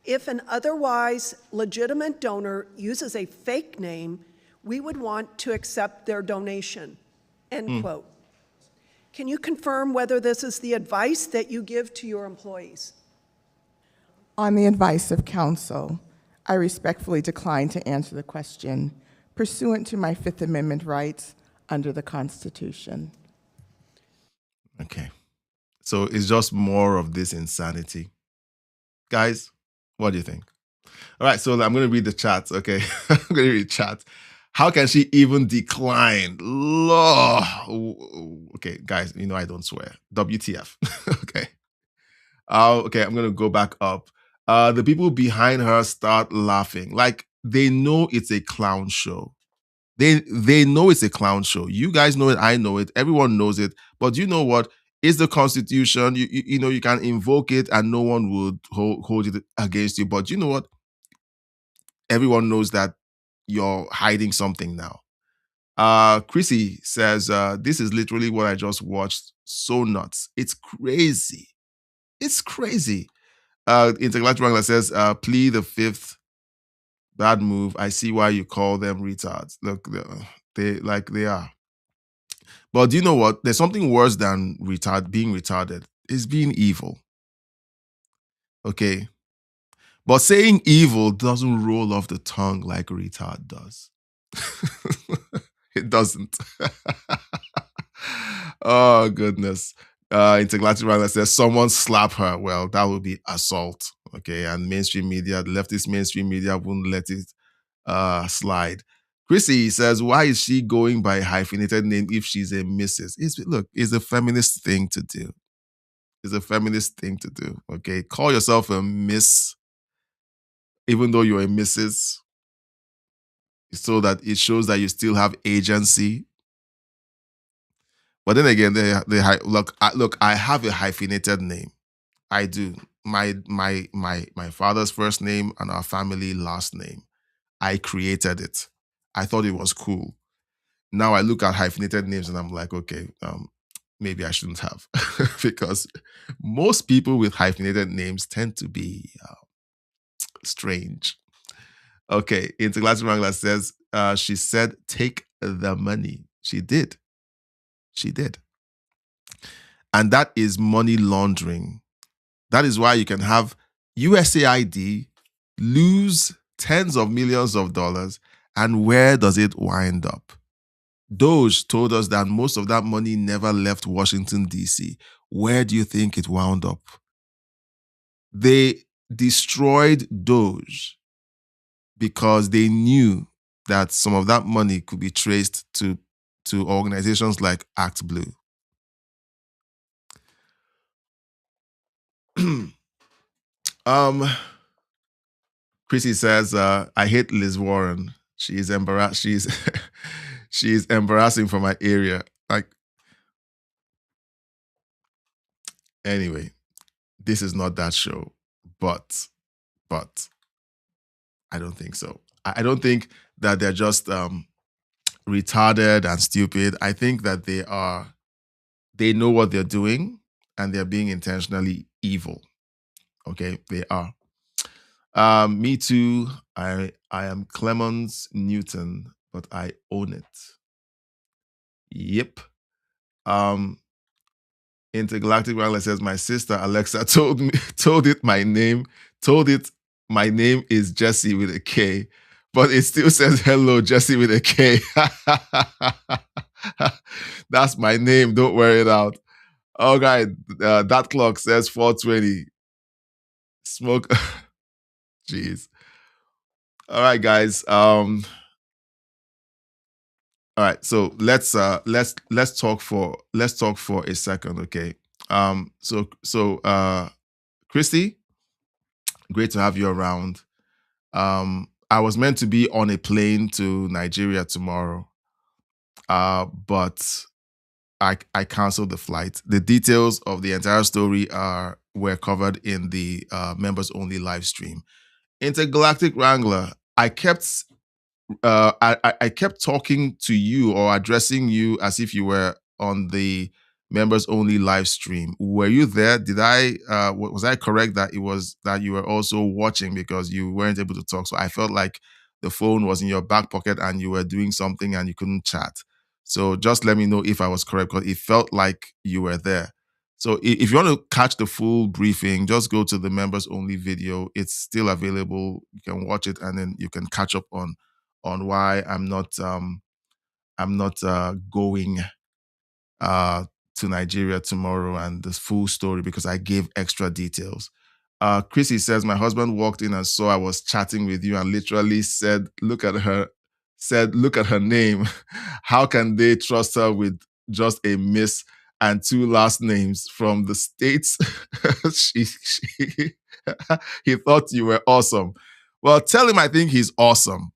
if an otherwise legitimate donor uses a fake name, we would want to accept their donation, end quote. Can you confirm whether this is the advice that you give to your employees? On the advice of counsel, I respectfully decline to answer the question pursuant to my Fifth Amendment rights under the Constitution. Okay. So it's just more of this insanity. Guys, what do you think? All right, so I'm going to read the chat, okay? I'm going to read chat. How can she even decline? Okay, guys, you know I don't swear. WTF, okay? Okay, I'm going to go back up. The people behind her start laughing. Like, they know it's a clown show. They know it's a clown show. You guys know it, I know it, everyone knows it. But you know what? It's the Constitution. You know, you can invoke it and no one would hold it against you. But you know what? Everyone knows that you're hiding something now. Chrissy says, this is literally what I just watched. So nuts. It's crazy. It's crazy. Intergalactic Wrangler says, plead the fifth. Bad move. I see why you call them retards. Look, they are. But do you know what? There's something worse than being retarded. It's being evil. Okay? But saying evil doesn't roll off the tongue like retard does. It doesn't. Oh, goodness. Intergalactic Wrangler says, someone slap her. Well, that would be assault. Okay? And mainstream media, the leftist mainstream media wouldn't let it slide. Chrissy says, why is she going by a hyphenated name if she's a Mrs.? It's a feminist thing to do. It's a feminist thing to do, okay? Call yourself a Miss, even though you're a Mrs., so that it shows that you still have agency. But then again, I have a hyphenated name. I do. My father's first name and our family last name. I created it. I thought it was cool. Now I look at hyphenated names and I'm like, okay, maybe I shouldn't have. Because most people with hyphenated names tend to be strange. Okay, Intergalactic Wrangler says, she said, take the money. She did. She did. And that is money laundering. That is why you can have USAID lose tens of millions of dollars. And where does it wind up? Doge told us that most of that money never left Washington, D.C. Where do you think it wound up? They destroyed Doge because they knew that some of that money could be traced to organizations like Act Blue. Chrissy says, I hate Liz Warren. She's she's embarrassing for my area. Like, anyway, this is not that show, but I don't think so. I don't think that they're just retarded and stupid. I think that they know what they're doing and they're being intentionally evil. Okay, they are. Me too. I am Clemens Newton, but I own it. Yep. Intergalactic Wireless says my sister Alexa told it my name is Jesse with a K, but it still says hello Jesse with a K. That's my name. Don't wear it out. Okay, that clock says 4:20. Smoke. Jeez. All right, guys. All right, so let's talk for a second, okay? Christy, great to have you around. I was meant to be on a plane to Nigeria tomorrow, but I canceled the flight. The details of the entire story were covered in the members only live stream. Intergalactic Wrangler, I kept talking to you or addressing you as if you were on the members only live stream. Were you there? Did I was I correct that it was that you were also watching because you weren't able to talk? So I felt like the phone was in your back pocket and you were doing something and you couldn't chat. So just let me know if I was correct because it felt like you were there. So if you want to catch the full briefing, just go to the members only video. It's still available. You can watch it and then you can catch up on why I'm not going to Nigeria tomorrow and the full story because I gave extra details. Chrissy says my husband walked in and saw I was chatting with you and literally said, look at her name. How can they trust her with just a miss and 2 last names from the States? He thought you were awesome. Well, tell him I think he's awesome.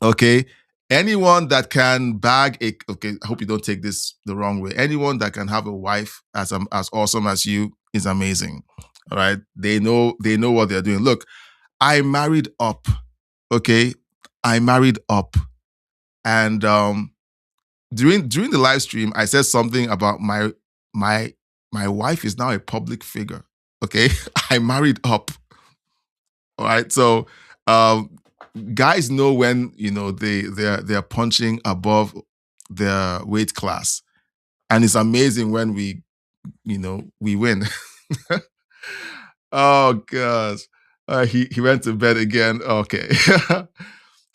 Okay. Anyone that can bag I hope you don't take this the wrong way. Anyone that can have a wife as awesome as you is amazing. All right. They know what they're doing. Look, I married up. Okay. I married up. And during the live stream, I said something about my wife is now a public figure. Okay. I married up. All right. So guys know when they're punching above their weight class, and it's amazing when we win. Oh gosh, he went to bed again. Okay.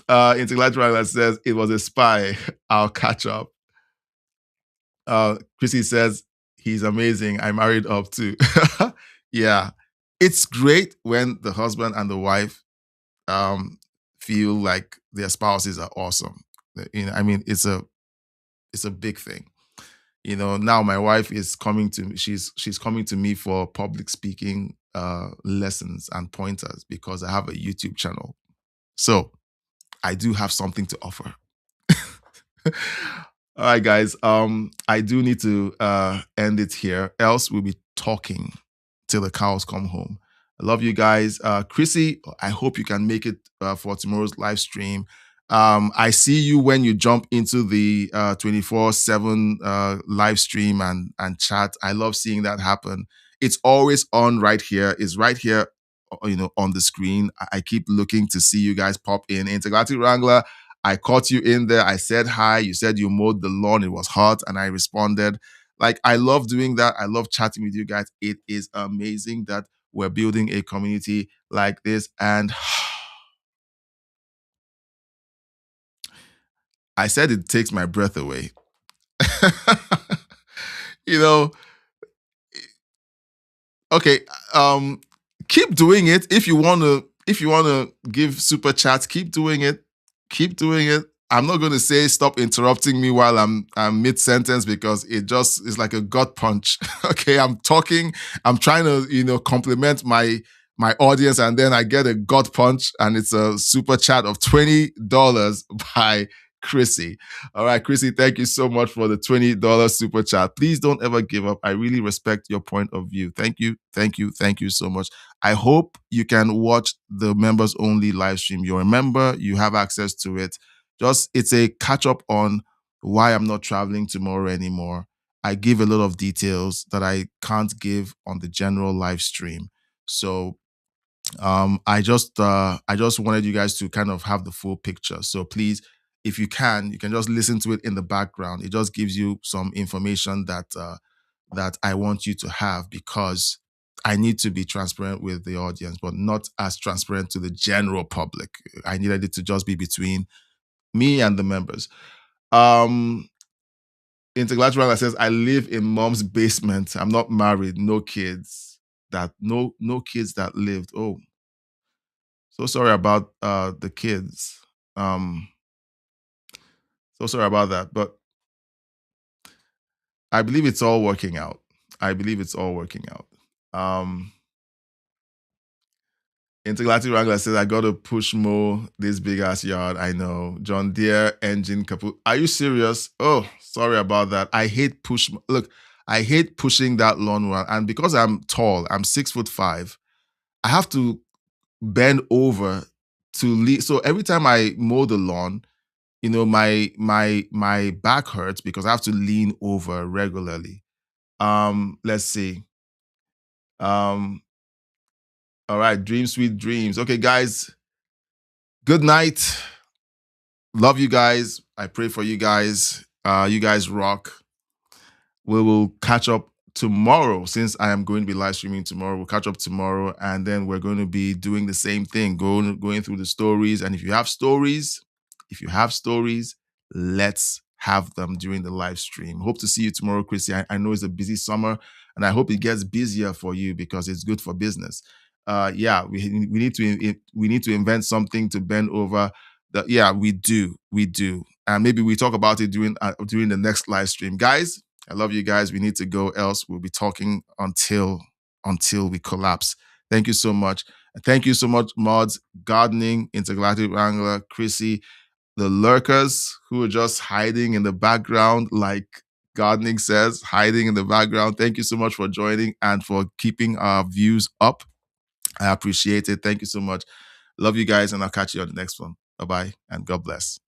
Intellectual says it was a spy. I'll catch up. Chrissy says he's amazing. I married up too. Yeah, it's great when the husband and the wife feel like their spouses are awesome. I mean, it's a big thing. Now my wife is coming to me. She's coming to me for public speaking lessons and pointers because I have a YouTube channel. So I do have something to offer. All right, guys. I do need to end it here. Else we'll be talking till the cows come home. I love you guys. Chrissy, I hope you can make it for tomorrow's live stream. I see you when you jump into the 24/7 live stream and chat. I love seeing that happen. It's always on right here. It's right here, on the screen. I keep looking to see you guys pop in. Intergalactic Wrangler, I caught you in there. I said hi. You said you mowed the lawn. It was hot. And I responded. Like, I love doing that. I love chatting with you guys. It is amazing that we're building a community like this. And I said it takes my breath away. You know, okay, keep doing it. If you want to give super chats, keep doing it. Keep doing it. I'm not going to say stop interrupting me while I'm mid-sentence, because it just is like a gut punch. Okay, I'm talking, I'm trying to, compliment my audience, and then I get a gut punch, and it's a super chat of $20 by Chrissy. All right, Chrissy, thank you so much for the $20 super chat. Please don't ever give up. I really respect your point of view. Thank you so much. I hope you can watch the members only live stream. You're a member, you have access to it. It's a catch up on why I'm not traveling tomorrow anymore. I give a lot of details that I can't give on the general live stream. So I just wanted you guys to kind of have the full picture. So please, if you can just listen to it in the background. It just gives you some information that I want you to have, because I need to be transparent with the audience, but not as transparent to the general public. I needed it to just be between me and the members. Intergalactic says, I live in mom's basement. I'm not married, no kids. No kids that lived. Oh, so sorry about the kids. So sorry about that. But I believe it's all working out. Intergalactic Wrangler says, I got to push more this big ass yard. I know. John Deere engine kaput. Are you serious? Oh, sorry about that. I hate pushing that lawnmower. And because I'm tall, I'm 6'5", I have to bend over to lead. So every time I mow the lawn, my back hurts because I have to lean over regularly. Let's see. All right, dream sweet dreams. Okay, guys. Good night. Love you guys. I pray for you guys. You guys rock. We will catch up tomorrow. Since I am going to be live streaming tomorrow, we'll catch up tomorrow, and then we're going to be doing the same thing, going through the stories. And if you have stories, let's have them during the live stream. Hope to see you tomorrow, Chrissy. I know it's a busy summer, and I hope it gets busier for you because it's good for business. We need to invent something to bend over. We do, and maybe we talk about it during the next live stream, guys. I love you guys. We need to go, else we'll be talking until we collapse. Thank you so much. Thank you so much, Mods, Gardening, Intergalactic Wrangler, Chrissy, the lurkers who are just hiding in the background, like Gardening says, hiding in the background. Thank you so much for joining and for keeping our views up. I appreciate it. Thank you so much. Love you guys, and I'll catch you on the next one. Bye-bye, and God bless.